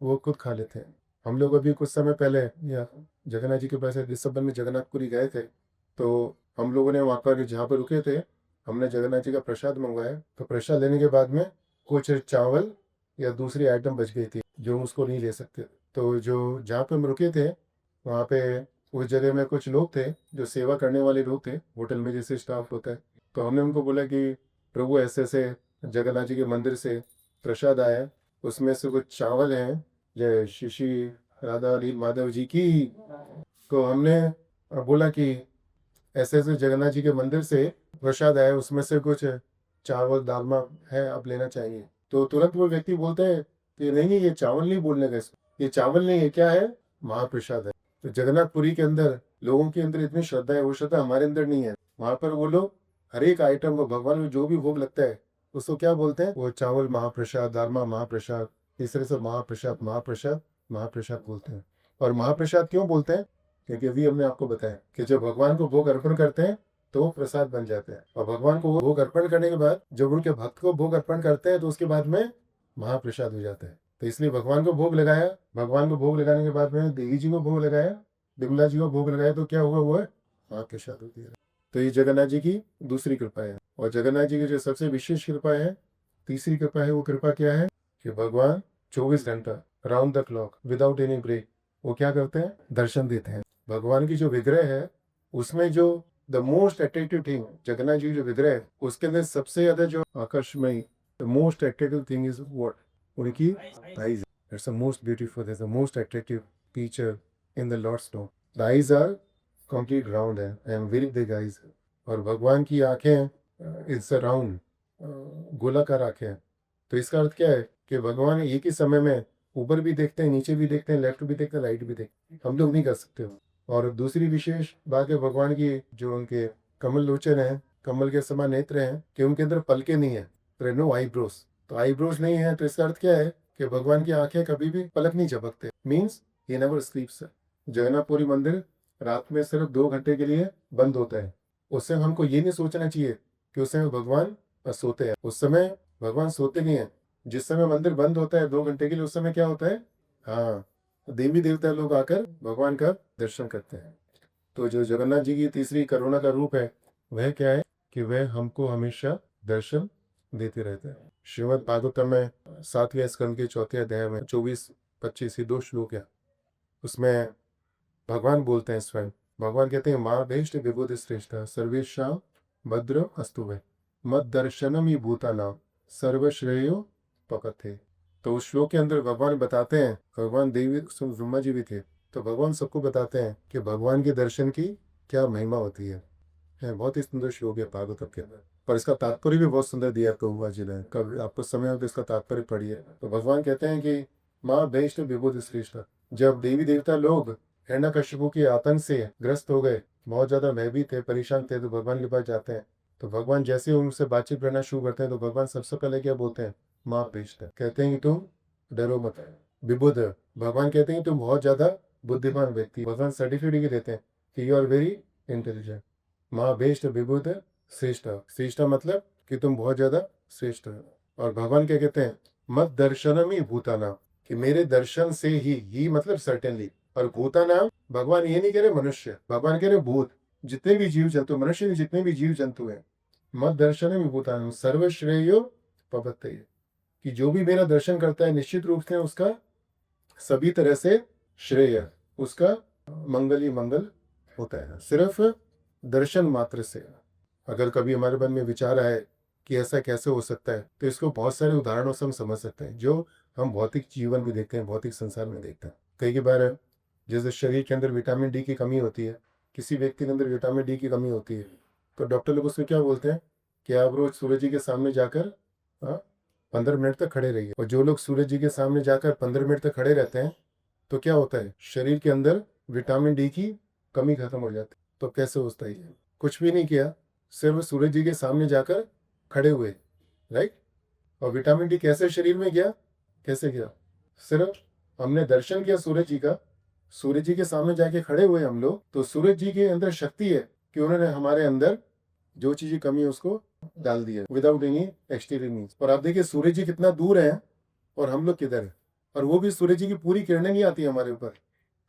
वो खुद खा लेते हैं। हम लोग अभी कुछ समय पहले या जगन्नाथ जी के पास दिसंबर में जगन्नाथपुरी गए थे, तो हम लोगों ने वहाँ पर जहाँ पर रुके थे, हमने जगन्नाथ जी का प्रसाद मंगवाया। तो प्रसाद लेने के बाद में कुछ चावल या दूसरी आइटम बच गई थी जो उसको नहीं ले सकते। तो जो जहाँ पे हम रुके थे वहाँ पे उस जगह में कुछ लोग थे जो सेवा करने वाले लोग थे, होटल में जैसे स्टाफ होता है। तो हमने उनको बोला कि प्रभु ऐसे ऐसे जगन्नाथ जी के मंदिर से प्रसाद आया, उसमें से कुछ चावल हैं, जय श्री श्री राधा लील माधव जी की। तो हमने बोला कि ऐसे ऐसे जगन्नाथ जी के मंदिर से प्रसाद आया, उसमें से कुछ चावल दालमा है, आप लेना चाहिए। तो तुरंत वो व्यक्ति बोलते हैं कि नहीं नहीं, ये चावल नहीं बोलने का, ये चावल नहीं है, क्या है, महाप्रसाद है। तो जगन्नाथपुरी के अंदर लोगों के अंदर इतनी श्रद्धा है, वो श्रद्धा हमारे अंदर नहीं है। वहां पर वो लोग हर एक आइटम को, भगवान में जो भी भोग लगता है उसको क्या बोलते हैं, वो चावल महाप्रसाद, दालमा महाप्रसाद, इस तरह से महाप्रसाद महाप्रसाद महाप्रसाद बोलते हैं। और महाप्रसाद क्यों बोलते हैं, क्योंकि अभी हमने आपको बताया कि जब भगवान को भोग अर्पण करते हैं तो वो प्रसाद बन जाते हैं, और भगवान को भोग अर्पण करने के बाद जब उनके भक्त को भोग अर्पण करते हैं तो उसके बाद में महाप्रसाद हो जाता है। तो इसलिए भगवान को भोग लगाया, भगवान को भोग लगाने के बाद में देवी जी को भोग लगाया, विमला जी को भोग लगाया, तो क्या हुआ, वो है महाप्रसाद हो गया। तो ये जगन्नाथ जी की दूसरी कृपा है। और जगन्नाथ जी की जो सबसे विशेष कृपा है, तीसरी कृपा है, वो कृपा क्या है कि भगवान 24 घंटा round the clock without any break वो क्या करते हैं, दर्शन देते हैं। भगवान की जो विग्रह है उसमें जो the most attractive thing, Jagannath ji जो विग्रह है उसके अंदर सबसे ज्यादा जो आकर्षणीय, the most attractive thing is what, उनकी eyes. That's the most beautiful, that's the most attractive feature in the lord's stone. The eyes are complete round है एंड वेरी बिग आईज। और भगवान की आंखें इट्स राउंड, गोलाकार आंखें हैं। तो इसका अर्थ क्या है कि भगवान एक ही समय में ऊपर भी देखते हैं, नीचे भी देखते हैं, लेफ्ट भी देखते हैं, राइट भी देखते हैं, हम लोग नहीं कर सकते हो। और दूसरी विशेष बात है भगवान की, जो उनके कमल लोचन है, कमल के समान नेत्र हैं, कि उनके अंदर पलके नहीं है, तो नो आईब्रोज। तो आईब्रोज नहीं है तो इसका अर्थ क्या है कि भगवान की आंखें कभी भी पलक नहीं झपकते, means he never sleeps. Jagannathpuri मंदिर रात में सिर्फ 2 घंटे के लिए बंद होता है। उस समय हमको ये नहीं सोचना चाहिए कि उस समय भगवान सोते हैं, उस समय भगवान सोते नहीं है। जिस समय मंदिर बंद होता है 2 घंटे के लिए, उस समय क्या होता है, हाँ, देवी देवता लोग आकर भगवान का दर्शन करते हैं। तो जो जगन्नाथ जी की तीसरी करुणा का रूप है वह क्या है कि वह हमको हमेशा दर्शन देते रहते हैं। श्रीमद् भागवतम में 7वें स्कंद के 4थे अध्याय में 24-25 ही 2 श्लोक है, उसमें भगवान बोलते हैं स्वयं, भगवान कहते हैं माँ भेष्ट विभूति श्रेष्ठ सर्वेशा भद्र अस्तु वे मद दर्शनम ही भूतानाम सर्वश्रेयो पकथे। तो उस श्लोक के अंदर भगवान बताते हैं, भगवान देवी ब्रह्मा जी भी थे, तो भगवान सबको बताते हैं कि भगवान के दर्शन की क्या महिमा होती है। बहुत ही सुंदर श्लोक है भागवत के अंदर, पर इसका तात्पर्य भी बहुत सुंदर दिया प्रभुआ जी ने। कब आपको समय हो तो इसका तात्पर्य पढ़िए। तो भगवान कहते हैं कि माँ वैष्णव विभूति श्रेष्ठ, जब देवी देवता लोग हिरण्यकशिपु के आतंक से ग्रस्त हो गए, बहुत ज्यादा भयभीत थे, परेशान थे, तो भगवान के पास जाते हैं। तो भगवान जैसे उनसे बातचीत करना शुरू करते हैं तो भगवान सबसे पहले क्या बोलते हैं, माँ वैष्णव, कहते हैं कि तुम डरो मत। विबुध, भगवान कहते हैं तुम बहुत ज्यादा बुद्धिमान व्यक्ति, भगवान सर्टिफिकेट भी देते हैं कि यू आर वेरी इंटेलिजेंट। माँ बेस्ट विबुध श्रेष्ठ, श्रेष्ठ मतलब कि तुम बहुत ज्यादा श्रेष्ठ हो। और भगवान क्या कहते हैं, मत दर्शनम ही भूताना, कि मेरे दर्शन से ही मतलब सर्टेनली। और भूतानाम, भगवान ये नहीं कह रहे मनुष्य, भगवान कह रहे भूत, जितने भी जीव जंतु, मनुष्य नहीं, जितने भी जीव जंतु हैं, मत दर्शनम ही भूतानाम सर्वश्रेयो पवते, कि जो भी मेरा दर्शन करता है निश्चित रूप से उसका सभी तरह से श्रेय, उसका मंगल ही मंगल होता है। सिर्फ दर्शन मात्र से। अगर कभी हमारे मन में विचार आए कि ऐसा कैसे हो सकता है, तो इसको बहुत सारे उदाहरणों से हम समझ सकते हैं, जो हम भौतिक जीवन में देखते हैं, भौतिक संसार में देखते हैं। कई बार जैसे शरीर के अंदर विटामिन डी की कमी होती है, किसी व्यक्ति के अंदर विटामिन डी की कमी होती है, तो डॉक्टर लोग उसमें क्या बोलते हैं कि आप रोज सूरज जी के सामने जाकर 15 मिनट तक खड़े रहिए। और जो लोग सूरज जी के सामने जाकर 15 मिनट तक खड़े रहते हैं तो क्या होता है, शरीर के अंदर विटामिन डी की कमी खत्म हो जाती है। तो कैसे होता है, कुछ भी नहीं किया, सिर्फ सूरज जी के सामने जाकर खड़े हुए, राइट। और विटामिन डी कैसे शरीर में गया, कैसे गया? सिर्फ हमने दर्शन किया सूरज जी का, सूरज जी के सामने जाके खड़े हुए हम लोग, तो सूरज जी के अंदर शक्ति है कि उन्होंने हमारे अंदर जो चीज़ें कमी है उसको डाल दिया विदाउट एनी एक्सटीरियर मीन्स। और आप देखिए सूरज जी कितना दूर है और हम लोग किधर है, और वो भी सूरज जी की पूरी किरणें नहीं आती हमारे ऊपर,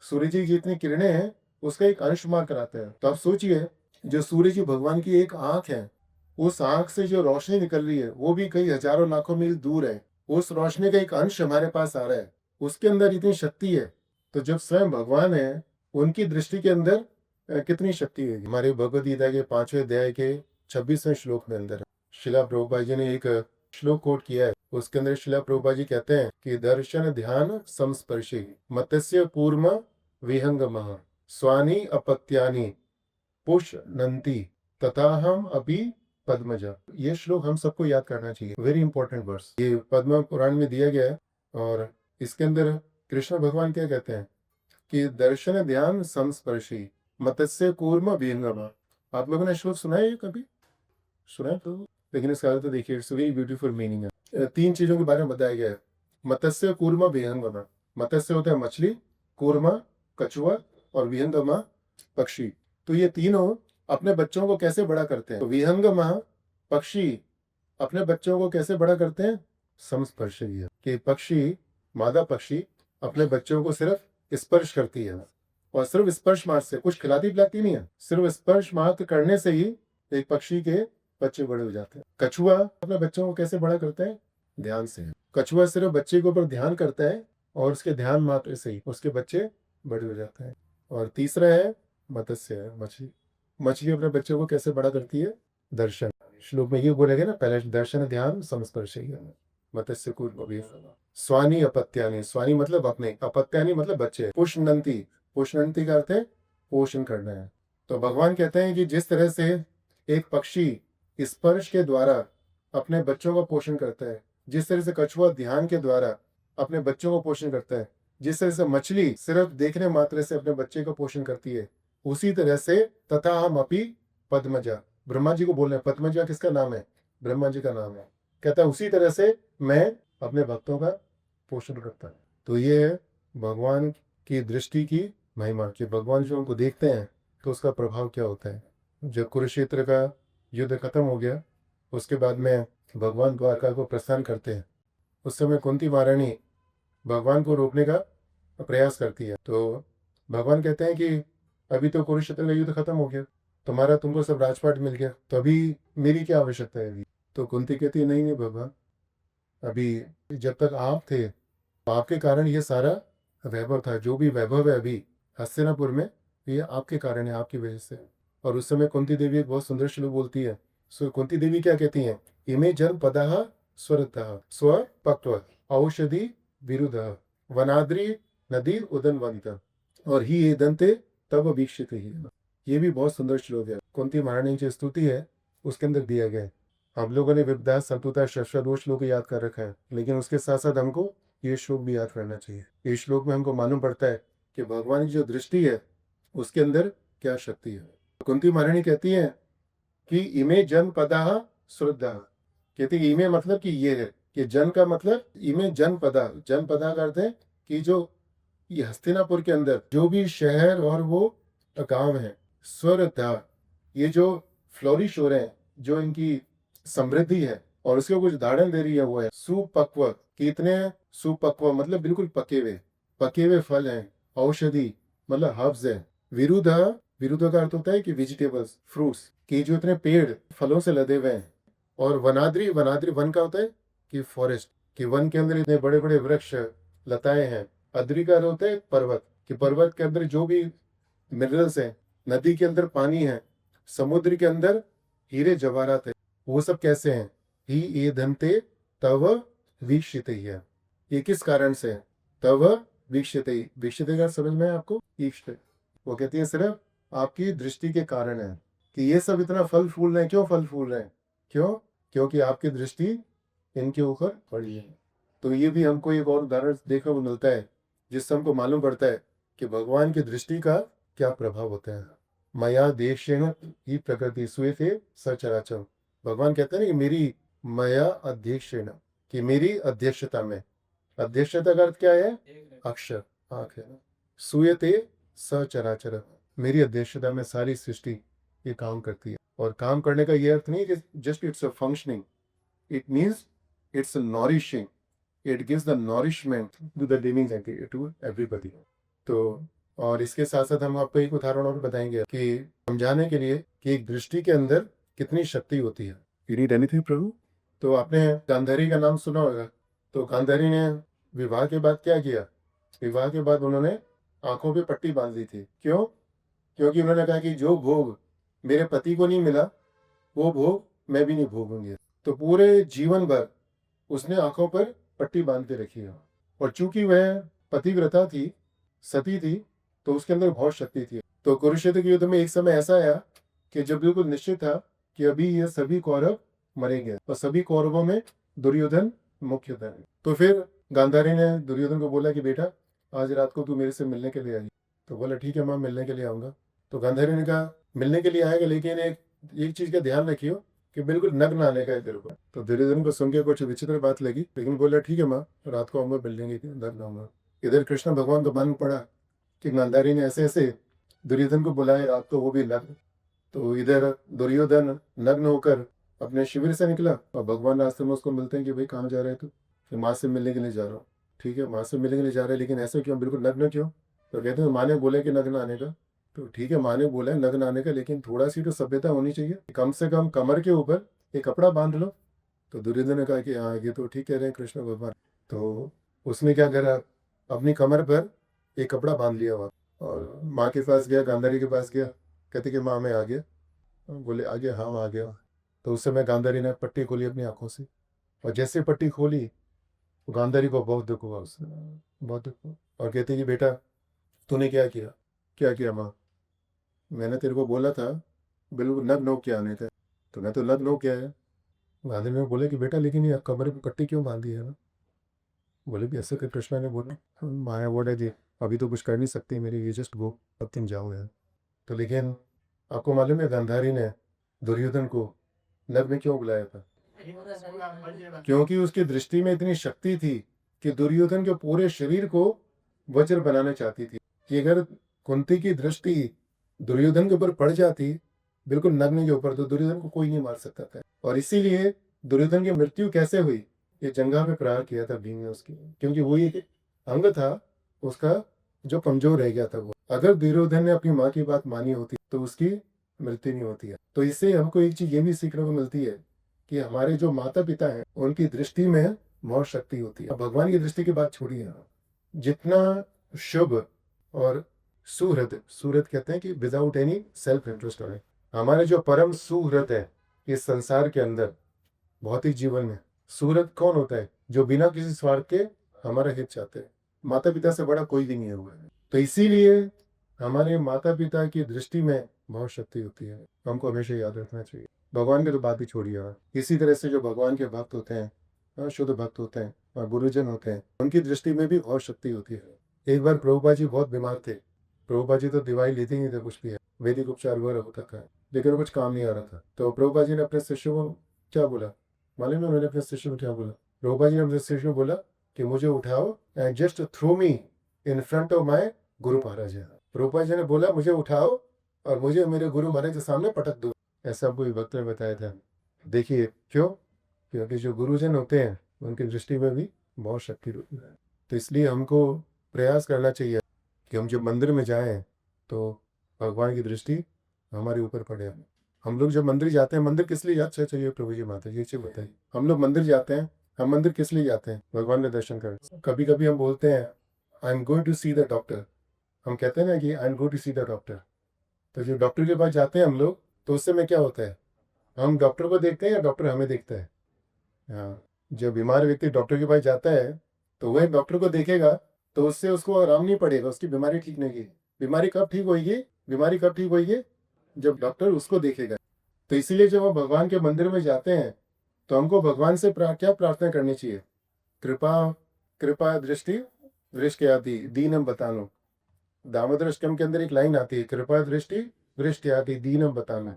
सूरज जी की जितनी किरणें हैं उसका एक अंश मात्र आता है। तो आप सोचिए जो सूरज जी भगवान की एक आंख है, उस आंख से जो रोशनी निकल रही है वो भी कई हजारों लाखों मील दूर है, उस रोशनी का एक अंश हमारे पास आ रहा है, उसके अंदर इतनी शक्ति है। तो जब स्वयं भगवान है उनकी दृष्टि के अंदर कितनी शक्ति है। हमारे भगवद गीता के 5वें अध्याय के 26वें श्लोक में अंदर शिला प्रभुपाद जी ने एक श्लोक कोट किया है, उसके अंदर शिला प्रभुपाद जी कहते हैं कि दर्शन ध्यान संस्पर्शी मत्स्य कूर्म विहंगमः स्वानि अपत्यानि पुष्णन्ति तथाहम अपि पद्मजा। ये श्लोक हम सबको याद करना चाहिए, वेरी इंपॉर्टेंट वर्स। ये पद्म पुराण में दिया गया है और इसके अंदर कृष्ण भगवान क्या कहते हैं कि दर्शन ध्यान संस्पर्शी मत्स्य कूर्म विहंगमः। आप लोगों ने श्लोक सुना है ये कभी? सुना है तो, लेकिन इसका अर्थ देखिए, इट्स वेरी ब्यूटीफुल मीनिंग है। 3 चीजों के बारे में बताया गया है, मत्स्य कूर्म विहंगमः। मत्स्य होता है मछली, कूर्म कछुआ और विहंगमः पक्षी। तो ये तीनों अपने बच्चों को कैसे बड़ा करते हैं? तो विहंगमः पक्षी अपने बच्चों को कैसे बड़ा करते हैं? संस्पर्शीय, कि पक्षी मादा पक्षी अपने बच्चों को सिर्फ स्पर्श करती है, और सिर्फ स्पर्श मात्र से, कुछ खिलाती पिलाती नहीं है, सिर्फ स्पर्श मात्र करने से ही एक पक्षी के बच्चे बड़े हो जाते हैं। कछुआ अपने बच्चों को कैसे बड़ा करता है? ध्यान से। कछुआ सिर्फ बच्चे के ऊपर ध्यान करता है और उसके ध्यान मात्र से ही उसके बच्चे बड़े हो जाते हैं। और तीसरा है मत्स्य, है मछली। मछली अपने बच्चों को कैसे बड़ा करती है? दर्शन। श्लोक में ये बोलेगा ना पहले, दर्शन ध्यान संस्पर्श मत्स्य कूर्म विहंगमः स्वानि अपत्यानि। स्वानि मतलब अपने, अपत्यानि मतलब बच्चे। पुष्णन्ति, पुष्णन्ति का अर्थ है पोषण करना है। तो भगवान कहते हैं कि जिस तरह से एक पक्षी स्पर्श के द्वारा अपने बच्चों का पोषण करता है, जिस तरह से कछुआ ध्यान के द्वारा अपने बच्चों को पोषण करता है, जिस तरह से मछली सिर्फ देखने मात्र से अपने बच्चे को पोषण करती है, उसी तरह से तथा हम अपि पद्मजा, ब्रह्मा जी को बोल रहे हैं। पद्मजा किसका नाम है? ब्रह्मा जी का नाम है। कहता है उसी तरह से मैं अपने भक्तों का पोषण करता है। तो ये है भगवान की दृष्टि की महिमा, कि भगवान जो उनको देखते हैं तो उसका प्रभाव क्या होता है। जब कुरुक्षेत्र का युद्ध खत्म हो गया, उसके बाद में भगवान द्वारका को प्रस्थान करते हैं, उस समय कुंती महारानी भगवान को रोकने का प्रयास करती है। तो भगवान कहते हैं कि अभी तो कुरुक्षेत्र का युद्ध खत्म हो गया, तुम्हारा तुमको सब राजपाट मिल गया, तो अभी मेरी क्या आवश्यकता है अभी? तो कुंती कहती है नहीं नहीं भगवान, अभी जब तक आप थे आपके कारण ये सारा वैभव था, जो भी वैभव है अभी हस्तिनापुर में, ये आपके कारण है, आपकी वजह से। और उस समय कुंती देवी एक बहुत सुंदर श्लोक बोलती है। सो कुंती देवी क्या कहती हैं? इमे जन पदः स्वरतः स्वपक्व औषधि विरुद्ध वनाद्री नदी उदनवंत और ही ये दंते तब वीक्षित ही। ये भी बहुत सुंदर श्लोक है, कुंती महारानी की स्तुति है उसके अंदर दिया गया है। हम लोगों ने विपदा संतुता शस्त्र दो श्लोक याद कर रखा है, लेकिन उसके साथ साथ हमको ये श्लोक भी याद करना चाहिए। इस श्लोक में हमको मालूम पड़ता है कि भगवान की जो दृष्टि है उसके अंदर क्या शक्ति है। कुंती महारानी कहती है कि इमे जन पदा श्रद्धा, कहती है इमे मतलब कि ये है, कि जन का मतलब इमे जन पदा, जन पदा का अर्थ है कि जो ये हस्तिनापुर के अंदर जो भी शहर और वो गांव है, स्वरता, ये जो फ्लोरिश हो रहे हैं, जो इनकी समृद्धि है और उसके कुछ धारण दे रही है, वो है सुपक्व। कितने सुपक्व मतलब बिल्कुल पके हुए फल हैं। औषधि मतलब हर्ब्स है। विरुद्ध, विरुद्ध का अर्थ होता है कि वेजिटेबल्स, फ्रूट्स, कि जो इतने पेड़ फलों से लदे हुए हैं। और वनाद्री, वनाद्री वन का होता है कि फॉरेस्ट, कि वन के अंदर इतने बड़े बड़े वृक्ष लताएं हैं। अद्री का होता है पर्वत, कि पर्वत के अंदर जो भी मिनरल्स हैं, नदी के अंदर पानी है, समुद्र के अंदर हीरे जवाहरात है, वो सब कैसे हैं? ही ये धनते तव वीक्षित ही है। ये किस कारण से? तव वीक्षित ही, वीक्षित का समझ में आपको? ईष्ट, वो कहती है सिर्फ आपकी दृष्टि के कारण है कि ये सब इतना फल फूल रहे हैं। क्यों फल फूल रहे हैं? क्यों? क्योंकि आपकी दृष्टि इनके ऊपर पड़ी है। तो ये भी हमको एक और उदाहरण देखने को मिलता है जिससे हमको मालूम पड़ता है कि भगवान की दृष्टि का क्या प्रभाव होता है। मया देशेन ही प्रकृति स्वेते सचराचर, भगवान कहते हैं ना कि मेरी मया अध्यक्षेण, कि मेरी अध्यक्षता में। अध्यक्षता का अर्थ क्या है? अक्षर, आंख है ना। सूयते सचराचर, मेरी अध्यक्षता में सारी सृष्टि ये काम करती है। और काम करने का ये अर्थ नहीं कि just it's a functioning, it means it's nourishing, it gives the nourishment to the living entity, to everybody. तो और इसके साथ साथ हम आपको एक उदाहरण और बताएंगे कि समझाने के लिए कि एक दृष्टि के अंदर कितनी शक्ति होती है। यू नीड एनीथिंग प्रभु? तो आपने गांधारी का नाम सुना होगा। तो गांधारी ने विवाह के बाद क्या किया? विवाह के बाद उन्होंने आंखों पे पट्टी बांध दी थी। क्यों? क्योंकि उन्होंने कहा कि जो भोग मेरे पति को नहीं मिला वो भोग मैं भी नहीं भोगूंगी। तो पूरे जीवन भर उसने आंखों पर पट्टी बांध के रखी है। और चूंकि वह पतिव्रता थी, सती थी, तो उसके अंदर बहुत शक्ति थी। तो कुरुक्षेत्र के युद्ध में एक समय ऐसा आया कि जब बिल्कुल निश्चित था कि अभी ये सभी कौरव मरेंगे, और सभी कौरवों में दुर्योधन मुख्य था। तो फिर गांधारी ने दुर्योधन को बोला कि बेटा आज रात को तू मेरे से मिलने के लिए आई। तो बोला ठीक है माँ, मिलने के लिए आऊंगा। तो गांधारी ने कहा मिलने के लिए आएगा, लेकिन एक चीज का ध्यान रखियो कि बिल्कुल नग्न आने का है तेरे को। तो दुर्योधन को सुन के कुछ विचित्र बात लगी, लेकिन बोला ठीक है माँ, रात को आऊंगा, मिलने के नग्न आऊंगा। इधर कृष्ण भगवान को मन पड़ा कि गांधारी ने ऐसे ऐसे दुर्योधन को बुलाया रात को, वो भी नग्न। तो इधर दुर्योधन नग्न होकर अपने शिविर से निकला और भगवान रास्ते में उसको मिलते हैं कि भाई कहाँ जा रहे हैं? तो माँ से मिलने के लिए जा रहा हूँ। ठीक है, माँ से मिलने के लिए जा रहे हैं, लेकिन ऐसे क्यों, बिल्कुल नग्न क्यों? तो कहते हैं माँ ने बोले कि नग्न आने का। तो ठीक है, माँ ने बोला है नग्न आने का, लेकिन थोड़ा सी तो सभ्यता होनी चाहिए, कम से कम कमर के ऊपर एक कपड़ा बांध लो। तो दुर्योधन ने कहा कि हाँ ये तो ठीक कह रहे हैं कृष्ण भगवान। तो उसने क्या करा, अपनी कमर पर एक कपड़ा बांध लिया हुआ और माँ के पास गया, गांधारी के पास गया। कहते कि माँ मैं आ गया। बोले आ गया? हाँ मैं आ गया। तो उस समय गांधारी ने पट्टी खोली अपनी आंखों से, और जैसे पट्टी खोली गांधारी को बहुत दुख हुआ, उससे बहुत दुख हुआ। और कहती कि बेटा तूने क्या किया? क्या किया माँ? मैंने तेरे को बोला था बिल्कुल नग्न हो के आने थे, तो मैं तो नग्न हो के आया। गांधारी ने बोले कि बेटा लेकिन ये कमर पे पट्टी क्यों बांधी है ना? बोले भी ऐसे कर, कृष्णा ने बोला माया बोले जी अभी तो कुछ कर नहीं सकती मेरी, ये जस्ट गो, अब तुम जाओ यार। तो लेकिन आपको मालूम है गांधारी ने दुर्योधन को नग्न क्यों बुलाया था? क्योंकि उसकी दृष्टि में इतनी शक्ति थी कि दुर्योधन के पूरे शरीर को वज्र बनाना चाहती थी, कि अगर कुंती की दृष्टि दुर्योधन के ऊपर पड़ जाती बिल्कुल नग्न के ऊपर, तो दुर्योधन को कोई नहीं मार सकता था। और इसीलिए दुर्योधन की मृत्यु कैसे हुई? ये जंगा में प्रहार किया था भीम ने उसकी, क्योंकि वो एक अंग था उसका जो कमजोर रह गया था। वो अगर दुर्योधन ने अपनी माँ की बात मानी होती तो उसकी मृत्यु नहीं होती है। तो इससे हमको एक चीज ये भी सीखने को मिलती है कि हमारे जो माता पिता हैं उनकी दृष्टि में बहुत शक्ति होती है। अब भगवान की दृष्टि की बात छोड़िए, जितना शुभ और सुहृद, सुहृद कहते हैं कि विदाउट एनी सेल्फ इंटरेस्ट है, हमारे जो परम सुहृद है इस संसार के अंदर भौतिक जीवन में, सुहृद कौन होता है? जो बिना किसी स्वार्थ के हमारा हित चाहते हैं। माता पिता से बड़ा कोई भी नहीं हुआ है। तो इसीलिए हमारे माता पिता की दृष्टि में बहुत शक्ति होती है, हमको हमेशा याद रखना चाहिए। भगवान की तो बात ही छोड़िए। इसी तरह से जो भगवान के भक्त होते हैं, शुद्ध भक्त होते हैं और गुरुजन होते हैं, उनकी दृष्टि में भी बहुत शक्ति होती है। एक बार प्रभुपा जी बहुत बीमार थे। प्रभुपा जी तो दवाई लेते नहीं थे कुछ भी, है वैदिक उपचार वगैरह होता था, लेकिन कुछ काम नहीं आ रहा था। तो प्रभुपा जी ने अपने शिष्यों को क्या बोला मालूम है? उन्होंने अपने शिष्यों को क्या बोला? प्रभुपा जी ने अपने शिष्यों को बोला कि मुझे उठाओ and just throw me in front of my guru Maharaj. Prabhupada ji ने बोला मुझे उठाओ और मुझे मेरे गुरु महाराज के सामने पटक दो। ऐसा कोई वक्त ने बताया था। देखिए क्यों? क्योंकि जो गुरुजन होते हैं उनकी दृष्टि में भी बहुत शक्ति होती है। तो इसलिए हमको प्रयास करना चाहिए कि हम जब मंदिर में जाएं तो भगवान की दृष्टि हमारे ऊपर पड़े। हम लोग जब मंदिर जाते हैं, मंदिर किस लिए जाते हैं? चाहिए प्रभु जी माता ये चीज बताइए। हम लोग मंदिर जाते हैं, हम मंदिर किस लिए जाते हैं? भगवान के दर्शन करें। कभी कभी हम बोलते हैं I am going to see the doctor, हम कहते हैं ना कि I am going to see the doctor. तो जब डॉक्टर के पास जाते हैं हम लोग, तो उस समय क्या होता है? हम डॉक्टर को देखते हैं या डॉक्टर हमें देखता है? हाँ, जब बीमार व्यक्ति डॉक्टर के पास जाता है तो वह डॉक्टर को देखेगा तो उससे उसको आराम नहीं पड़ेगा, उसकी बीमारी ठीक नहीं होगी। बीमारी कब ठीक होगी? बीमारी कब ठीक होगी? जब डॉक्टर उसको देखेगा। तो इसीलिए जब हम भगवान के मंदिर में जाते हैं तो हमको भगवान से क्या प्रार्थना करनी चाहिए? कृपा कृपा दृष्टि वृष्टि आदि दीनम बतानो। दामोदर अष्टकम के अंदर एक लाइन आती है, कृपा दृष्टि वृष्टि आदि दीनम बताना।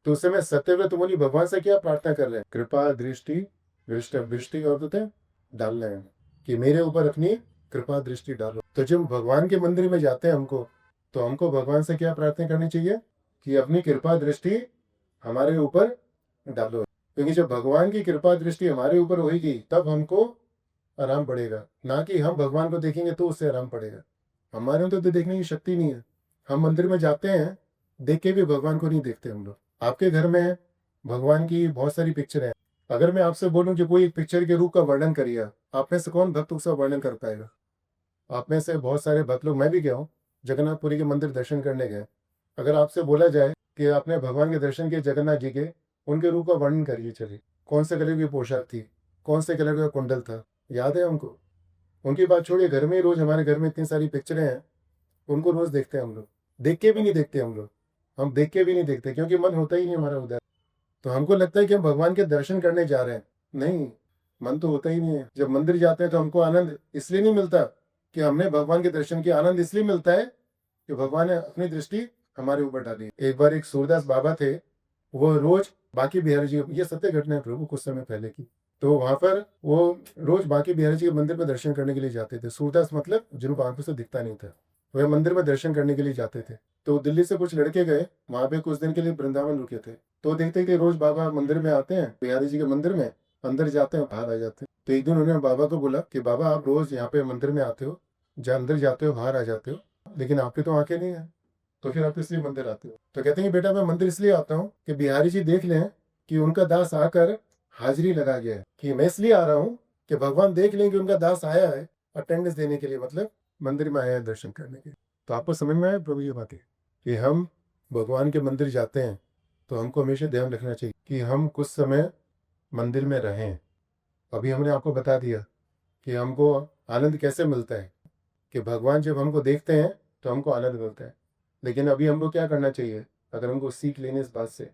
तो उस समय सत्यव्रत मुनि भगवान से क्या प्रार्थना कर रहे हैं? कृपा दृष्टि वृष्टि और होते डाल रहे हैं कि मेरे ऊपर अपनी कृपा दृष्टि डालो। तो जब भगवान के मंदिर में जाते हैं तो हमको भगवान से क्या प्रार्थना करनी चाहिए कि अपनी कृपा दृष्टि हमारे ऊपर डालो, क्योंकि जब भगवान की कृपा दृष्टि हमारे ऊपर होगी तब हमको आराम पड़ेगा, ना कि हम भगवान को देखेंगे तो उससे आराम पड़ेगा। हमारे अंदर तो देखने की शक्ति नहीं है। हम मंदिर में जाते हैं, देख के भी भगवान को नहीं देखते हम लोग। आपके घर में भगवान की बहुत सारी पिक्चर है। अगर मैं आपसे बोलूं कि कोई एक पिक्चर के रूप का वर्णन करिए, आप में से कौन भक्त उसका वर्णन कर पाएगा? आप में से बहुत सारे भक्त लोग, मैं भी गया हूँ, जगन्नाथपुरी के मंदिर दर्शन करने गए। अगर आपसे बोला जाए कि आपने भगवान के दर्शन किए जगन्नाथ जी के, उनके रूप का वर्णन करिए। चलिए, कौन से कलर की पोशाक थी, कौन से कलर का कुंडल था, याद है हमको? उनकी बात छोड़िए, घर में ही रोज हमारे घर में इतनी सारी पिक्चरें हैं, उनको रोज देखते हैं हम लोग। देख के भी नहीं देखते हम देख के भी नहीं देखते, क्योंकि मन होता ही नहीं हमारा उधर। तो हमको लगता है कि हम भगवान के दर्शन करने जा रहे हैं, नहीं, मन तो होता ही नहीं है। जब मंदिर जाते हैं तो हमको आनंद इसलिए नहीं मिलता कि हमने भगवान के दर्शन किया, आनंद इसलिए मिलता है कि भगवान ने अपनी दृष्टि हमारे ऊपर डाली। एक बार एक सूरदास बाबा थे, वो रोज बांके बिहारी जी, ये सत्य घटना है प्रभु, कुछ समय पहले की। तो वहां पर वो रोज बांके बिहारी जी के मंदिर में दर्शन करने के लिए जाते थे। सूरदास मतलब जिनको आंखों से दिखता नहीं था, वह मंदिर में दर्शन करने के लिए जाते थे। तो दिल्ली से कुछ लड़के गए वहां पे, कुछ दिन के लिए वृंदावन रुके थे। तो देखते कि रोज बाबा मंदिर में आते हैं, बिहारी जी के मंदिर में अंदर जाते हैं, बाहर आ जाते हैं। तो एक दिन उन्होंने बाबा को बोला कि बाबा, आप रोज यहाँ पे मंदिर में आते हो, जहाँ अंदर जाते हो बाहर आ जाते हो, लेकिन आपकी तो आंखें नहीं है, तो फिर आप इसलिए मंदिर आते हो? तो कहते हैं कि बेटा, मैं मंदिर इसलिए आता हूँ कि बिहारी जी देख लें कि उनका दास आकर हाजिरी लगा गया है, कि मैं इसलिए आ रहा हूँ कि भगवान देख लें कि उनका दास आया है अटेंडेंस देने के लिए, मतलब मंदिर में आया है दर्शन करने के लिए। तो आपको समझ में आया प्रभु ये बातें कि हम भगवान के मंदिर जाते हैं तो हमको हमेशा ध्यान रखना चाहिए कि हम कुछ समय मंदिर में रहें। अभी हमने आपको बता दिया कि हमको आनंद कैसे मिलता है, कि भगवान जब हमको देखते हैं तो हमको आनंद मिलता है। लेकिन अभी हमको क्या करना चाहिए, अगर हमको सीख लेने इस बात से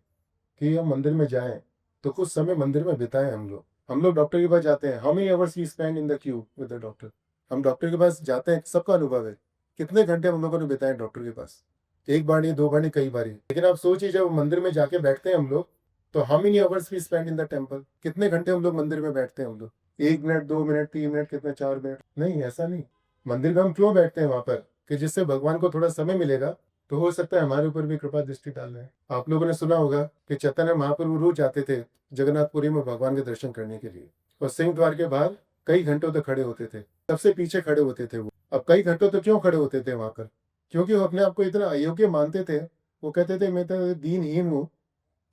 कि हम मंदिर में जाएं तो कुछ समय मंदिर में बिताएं। हम लोग डॉक्टर के पास जाते हैं, how many hours we spend in the queue with the doctor. हम डॉक्टर के पास जाते हैं, सबका अनुभव है, कितने घंटे हम लोगों ने बिताए डॉक्टर के पास, एक बार नहीं, दो बार नहीं, कई बार। लेकिन आप सोचिए, जब मंदिर में जाके बैठते हैं हम लोग, तो how many hours we spend in the temple, कितने घंटे हम लोग मंदिर में बैठते हैं हम लोग? 1 मिनट, 2 मिनट, 3 मिनट, कितने, 4 मिनट? नहीं, ऐसा नहीं। मंदिर में हम क्यों बैठते हैं वहां पर? कि जिससे भगवान को थोड़ा समय मिलेगा, तो हो सकता है हमारे ऊपर भी कृपा दृष्टि डाल रहे हैं। आप लोगों ने सुना होगा कि चैतन्य महाप्रभु रोज जाते थे जगन्नाथपुरी में भगवान के दर्शन करने के लिए, और सिंह द्वार के बाहर कई घंटों तक खड़े होते थे, सबसे पीछे खड़े होते थे वो। अब कई घंटों तक क्यों खड़े होते थे वहां पर? क्योंकि वो अपने आप को इतना अयोग्य मानते थे। वो कहते थे, मैं तो दीनहीन हूँ,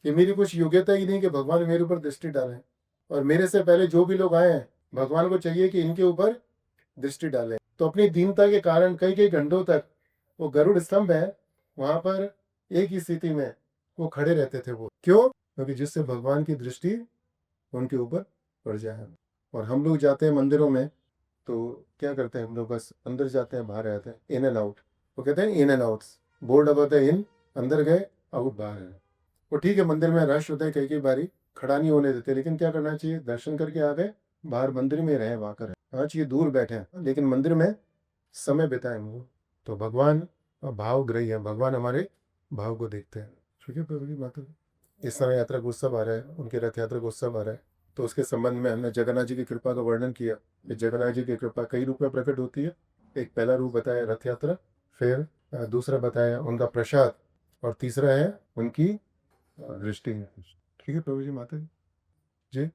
कि मेरी कुछ योग्यता ही नहीं कि भगवान मेरे ऊपर दृष्टि डालें, और मेरे से पहले जो भी लोग आए हैं, भगवान को चाहिए कि इनके ऊपर दृष्टि डालें। तो अपनी दीनता के कारण कई कई घंटों तक वो गरुड़ स्तंभ है वहां पर एक ही स्थिति में वो खड़े रहते थे। वो क्यों? क्योंकि जिससे भगवान की दृष्टि उनके ऊपर पड़ जाए। और हम लोग जाते हैं मंदिरों में तो क्या करते हैं हम लोग? बस अंदर जाते हैं, बाहर आते हैं, इन एंड आउट। वो कहते हैं इन एंड आउट्स, बोर्ड अब होता है इन, अंदर गए, आउट, बाहर है। वो ठीक है, मंदिर में रश होता है, कई कई बारी खड़ा नहीं होने देते, लेकिन क्या करना चाहिए? दर्शन करके आ गए, बाहर मंदिर में रहे, वहां कर हाँ चाहिए, दूर बैठे हैं, लेकिन मंदिर में समय बिताए वो। तो भगवान भावग्राही है, भगवान हमारे भाव को देखते हैं। ठीक है प्रभु की माता। इस समय यात्रा का उत्सव आ रहा है, उनके रथ यात्रा का उत्सव आ रहा है, तो उसके संबंध में हमने जगन्नाथ जी की कृपा का वर्णन किया कि जगन्नाथ जी की कृपा कई रूप में प्रकट होती है। एक पहला रूप बताया रथ यात्रा, फिर दूसरा बताया उनका प्रसाद, और तीसरा है उनकी दृष्टि। ठीक है प्रभु जी माता जी।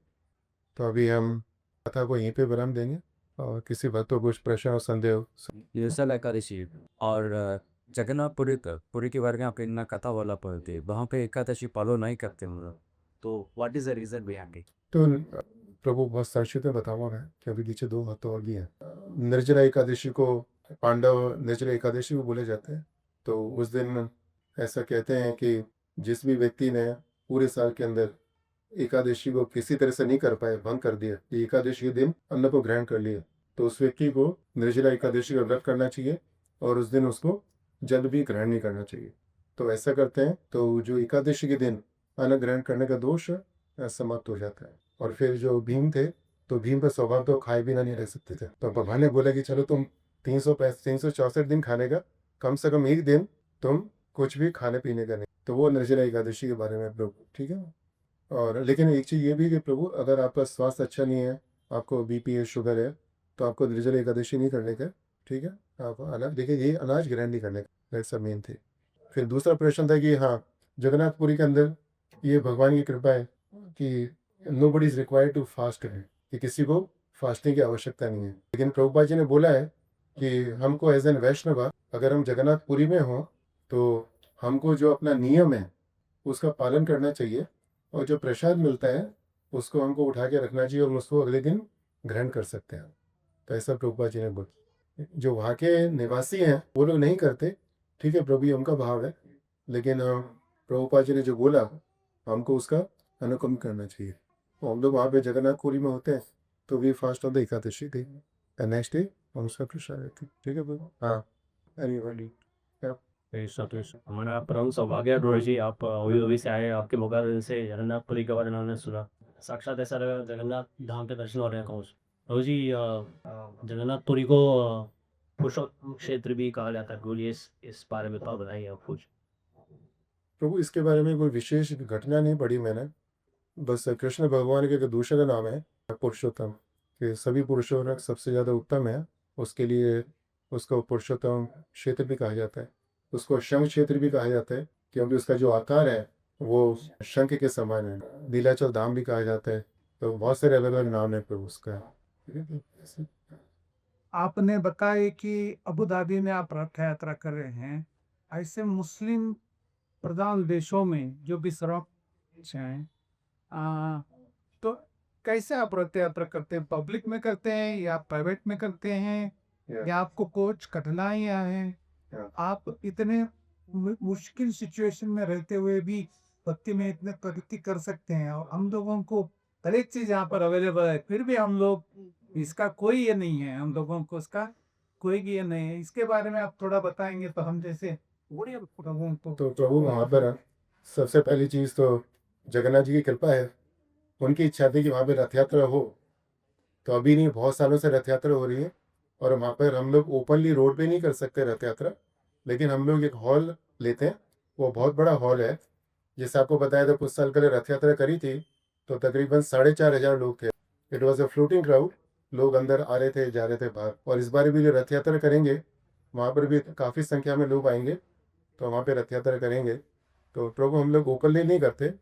तो अभी हम कथा को यहीं पे विराम देंगे, और किसी भक्त को कुछ प्रश्न और संदेह हो। यूसल एकादशी और जगन्नाथपुरी पुरी के बारे में आप इतना कथा वाला पढ़ते वहाँ पे एकादशी फॉलो नहीं करते हम लोग, तो what is the reason behind it? तो प्रभु बहुत संक्षिप्त में बताऊंगा मैं, कि अभी नीचे 2 भक्त और भी हैं। निर्जला एकादशी को पांडव निर्जला एकादशी को बोले जाते हैं। तो उस दिन ऐसा कहते हैं कि जिस भी व्यक्ति ने पूरे साल के अंदर एकादशी को किसी तरह से नहीं कर पाए, भंग कर दिया, कि एकादशी के दिन अन्न को ग्रहण कर लिया, तो उस व्यक्ति को निर्जला एकादशी का व्रत करना चाहिए, और उस दिन उसको जल भी ग्रहण नहीं करना चाहिए। तो ऐसा करते हैं तो जो एकादशी के दिन अन्न ग्रहण करने का दोष समाप्त हो जाता है। और फिर जो भीम थे, तो भीम का स्वभाव तो खाए बिना नहीं रह सकते थे। तो भगवान ने बोला कि चलो तुम 364 दिन खाने का कम से कम एक दिन तुम कुछ भी खाने पीने का नहीं। तो वो निर्जला एकादशी के बारे में प्रभु, ठीक है। और लेकिन एक चीज़ ये भी कि प्रभु, अगर आपका स्वास्थ्य अच्छा नहीं है, आपको बीपी है, शुगर है, तो आपको निर्जला एकादशी नहीं करने का, ठीक है। आप अनाज, देखिए ये अनाज ग्रहण नहीं करने का, दैट्स द मेन थिंग। फिर दूसरा प्रश्न था कि हाँ, जगन्नाथपुरी के अंदर ये भगवान की कृपा है कि nobody is required to fast है, कि किसी को फास्टिंग की आवश्यकता नहीं है। लेकिन प्रभुपाद जी ने बोला है कि हमको एज एन वैष्णव, अगर हम जगन्नाथपुरी में हों तो हमको जो अपना नियम है उसका पालन करना चाहिए, और जो प्रसाद मिलता है उसको हमको उठा के रखना चाहिए और उसको अगले दिन ग्रहण कर सकते हैं। तो ऐसा प्रभुपाद जी ने बोला। जो वहाँ के निवासी हैं वो लोग नहीं करते, ठीक है प्रभु, ये उनका भाव है। लेकिन प्रभुपाद जी ने जो बोला हमको उसका अनुकरण करना चाहिए। तो हम लोग वहाँ पे जगन्नाथपुरी में होते हैं तो we fast on the Ekadashi day, next day हम उसका प्रसाद रहती है, ठीक है प्रभु। हाँ, एनीबॉडी। हमारा परम सौभाग्य है जी, आप अभी से आए, आपके मुकाबले से जगन्नाथपुरी के बारे में हमने सुना। साक्षात ऐसा लगा जगन्नाथ धाम के दर्शन हो रहे हैं कौश। रोज जी जगन्नाथपुरी को पुरुषोत्तम क्षेत्र भी कहा जाता है। बोलिए इस बारे में तो बताइए आप कुछ। प्रभु इसके बारे में कोई विशेष घटना नहीं पढ़ी मैंने, बस कृष्ण भगवान के दूसरा नाम है पुरुषोत्तम, कि सभी पुरुषों में सबसे ज़्यादा उत्तम है, उसके लिए उसको पुरुषोत्तम क्षेत्र भी कहा जाता है। उसको शंख क्षेत्र भी कहा जाता है क्योंकि उसका जो आकार है वो शंख के समान है। नीलाचल धाम भी कहा जाता है। तो बहुत सारे अलग अलग नाम है प्रभु उसका, ठीक है। ऐसे आपने बताया कि अबू धाबी में आप रथ यात्रा कर रहे हैं। ऐसे मुस्लिम प्रधान देशों में जो भी सड़क हैं, तो कैसे आप रथ यात्रा करते हैं? पब्लिक में करते हैं या प्राइवेट में करते हैं, या आपको कुछ कठिनाइयाँ हैं? आप इतने मुश्किल सिचुएशन में रहते हुए भी भक्ति में इतने प्रगति कर सकते हैं, और हम लोगों को हर एक चीज यहाँ पर अवेलेबल है, फिर भी हम लोग इसका कोई ये नहीं है, हम लोगों को इसका कोई ये नहीं है। इसके बारे में आप थोड़ा बताएंगे तो हम जैसे लोगों को। तो प्रभु वहाँ पर सबसे पहली चीज़ तो जगन्नाथ जी की कृपा है, उनकी इच्छा थी कि वहाँ पे रथ यात्रा हो। तो अभी नहीं, बहुत सालों से रथ यात्रा हो रही है, और वहाँ पर हम लोग ओपनली रोड पे नहीं कर सकते रथ यात्रा, लेकिन हम लोग एक हॉल लेते हैं। वो बहुत बड़ा हॉल है। जैसे आपको बताया था कुछ साल पहले रथ यात्रा करी थी तो तकरीबन 4,500 लोग थे। It was a floating crowd, लोग अंदर आ रहे थे जा रहे थे बाहर। और इस बार भी जो रथ यात्रा करेंगे वहाँ पर भी काफ़ी संख्या में लोग आएंगे, तो वहाँ पे रथ यात्रा करेंगे। तो प्रभु हम लोग ओपनली नहीं करते,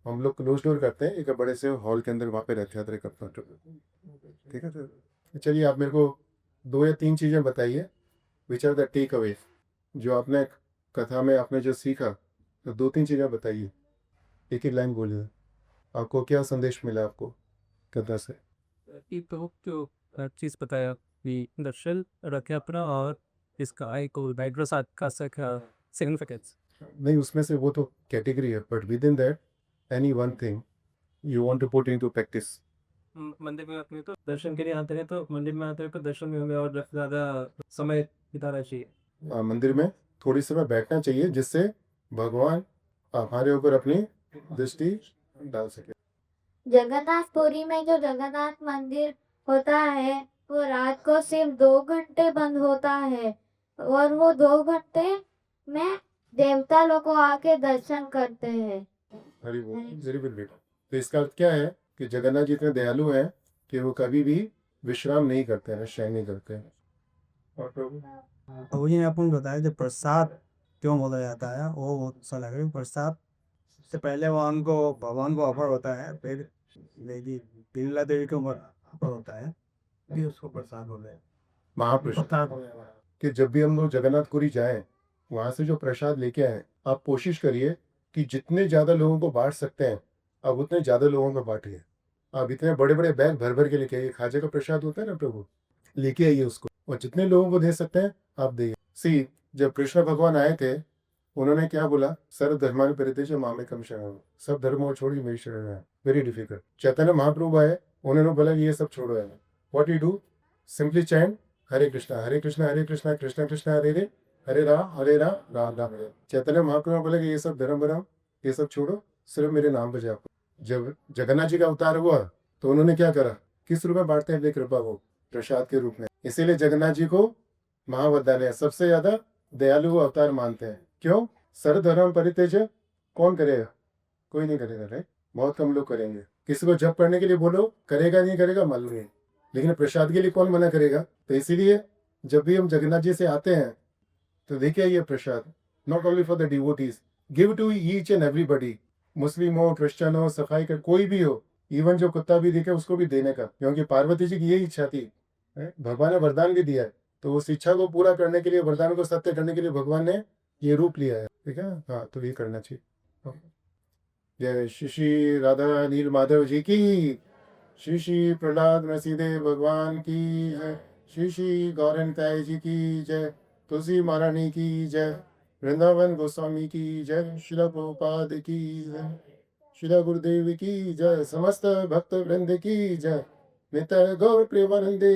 हम लोग क्लोज डोर करते हैं, एक बड़े से हॉल के अंदर वहाँ पे रथ यात्रा करते हैं, ठीक है। तो चलिए आप मेरे को 2 या 3 चीज़ें बताइए, which are the take away, जो आपने कथा में आपने जो सीखा। तो 2-3 चीज़ें बताइए, एक एक लाइन बोलिए, आपको क्या संदेश मिला आपको कथा से। तो जो चीज़ बताया कि दरअसल रथ यात्रा और इसका एक बैड प्रसाद का सिग्निफिकेंस। नहीं, उसमें से वो तो कैटेगरी है, but within that any one thing you want to put into practice. मंदिर में आते हैं तो दर्शन के लिए आते हैं, तो मंदिर में आते हैं तो दर्शन में हमें और ज़्यादा समय बिताना चाहिए। मंदिर में थोड़ी समय बैठना चाहिए जिससे भगवान हमारे ऊपर अपनी दृष्टि डाल सके। जगन्नाथपुरी में जो जगन्नाथ मंदिर होता है वो रात को सिर्फ 2 घंटे बंद होता है, और वो 2 घंटे में देवता लोग आके दर्शन करते हैं। हरी बोल, वेरी गुड बेटा। तो इसका अर्थ क्या है कि जगन्नाथ जी इतने दयालु हैं कि वो कभी भी विश्राम नहीं करते हैं, शयन नहीं करते हैं। और प्रभु वही अपन बताया जो प्रसाद क्यों बोला जाता है, वो बहुत अच्छा लगा। प्रसाद से पहले भगवान को ऑफर होता है, फिर देवी बिरला देवी को ऑफर होता है, फिर उसको प्रसाद होता है। महाप्रसाद कि जब भी हम लोग जगन्नाथपुरी जाएं, वहाँ से जो प्रसाद लेके आए, आप कोशिश करिए कि जितने ज़्यादा लोगों को बांट सकते हैं आप उतने ज़्यादा लोगों को बांटिए। आप इतने बड़े बड़े बैग भर भर के लेके आइए, खाजे का प्रसाद होता है ना प्रभु, लेके आइए उसको, और जितने लोगों को दे सकते हैं आप दीजिए। सी, जब कृष्ण भगवान आए थे उन्होंने क्या बोला, सर्व धर्मान परित्यज्य मामेकम शरणम, सब धर्मों को छोड़िए मेरी शरण है। Very difficult. चैतन्य महाप्रभु आए, उन्होंने बोला ये सब छोड़ो है। What you do, simply chant Hare Krishna Hare Krishna Hare Krishna Krishna Krishna Hare Hare, Hare Ram Ram Ram Hare. Chaitanya Mahaprabhu बोले कि ये सब धर्म वरम ये सब छोड़ो, सिर्फ मेरे नाम पर जाओ। जब जगन्नाथ जी का अवतार हुआ तो उन्होंने क्या करा, किस रूप में बांटते हैं अपनी कृपा को, प्रसाद के रूप में। इसीलिए जगन्नाथ जी को महावदान्य सबसे ज्यादा दयालु अवतार मानते हैं। क्यों? सर्वधर्म परित्यज्य कौन करेगा? कोई नहीं करेगा, राइट? बहुत कम लोग करेंगे। किसी को जप करने के लिए बोलो, करेगा नहीं करेगा मालूम नहीं, लेकिन प्रसाद के लिए कौन मना करेगा? तो इसीलिए जब भी हम जगन्नाथ जी से आते हैं तो देखिए ये prasad not only for the devotees, give to each and everybody, Muslim हो, क्रिश्चियन हो, सफाई का कोई भी हो, इवन जो कुत्ता भी दिखे उसको भी देने का, क्योंकि पार्वती जी की यही इच्छा थी। भगवान ने वरदान भी दिया है, तो उस इच्छा को पूरा करने के लिए, वरदान को सत्य करने के लिए भगवान ने ये रूप लिया है, ठीक है। हाँ, तो ये करना चाहिए। जय श्री श्री राधा नील माधव जी की, श्री श्री प्रहलाद नरसिंहदेव भगवान की जय, श्री श्री गौरनिताय जी की जय, तुलसी महारानी की जय, वृंदावन गोस्वामी की जय, श्रील प्रभुपाद की जय, श्रील गुरुदेव की जय, समस्त भक्त वृंद की जय, नित्य गौर प्रेमानंदे।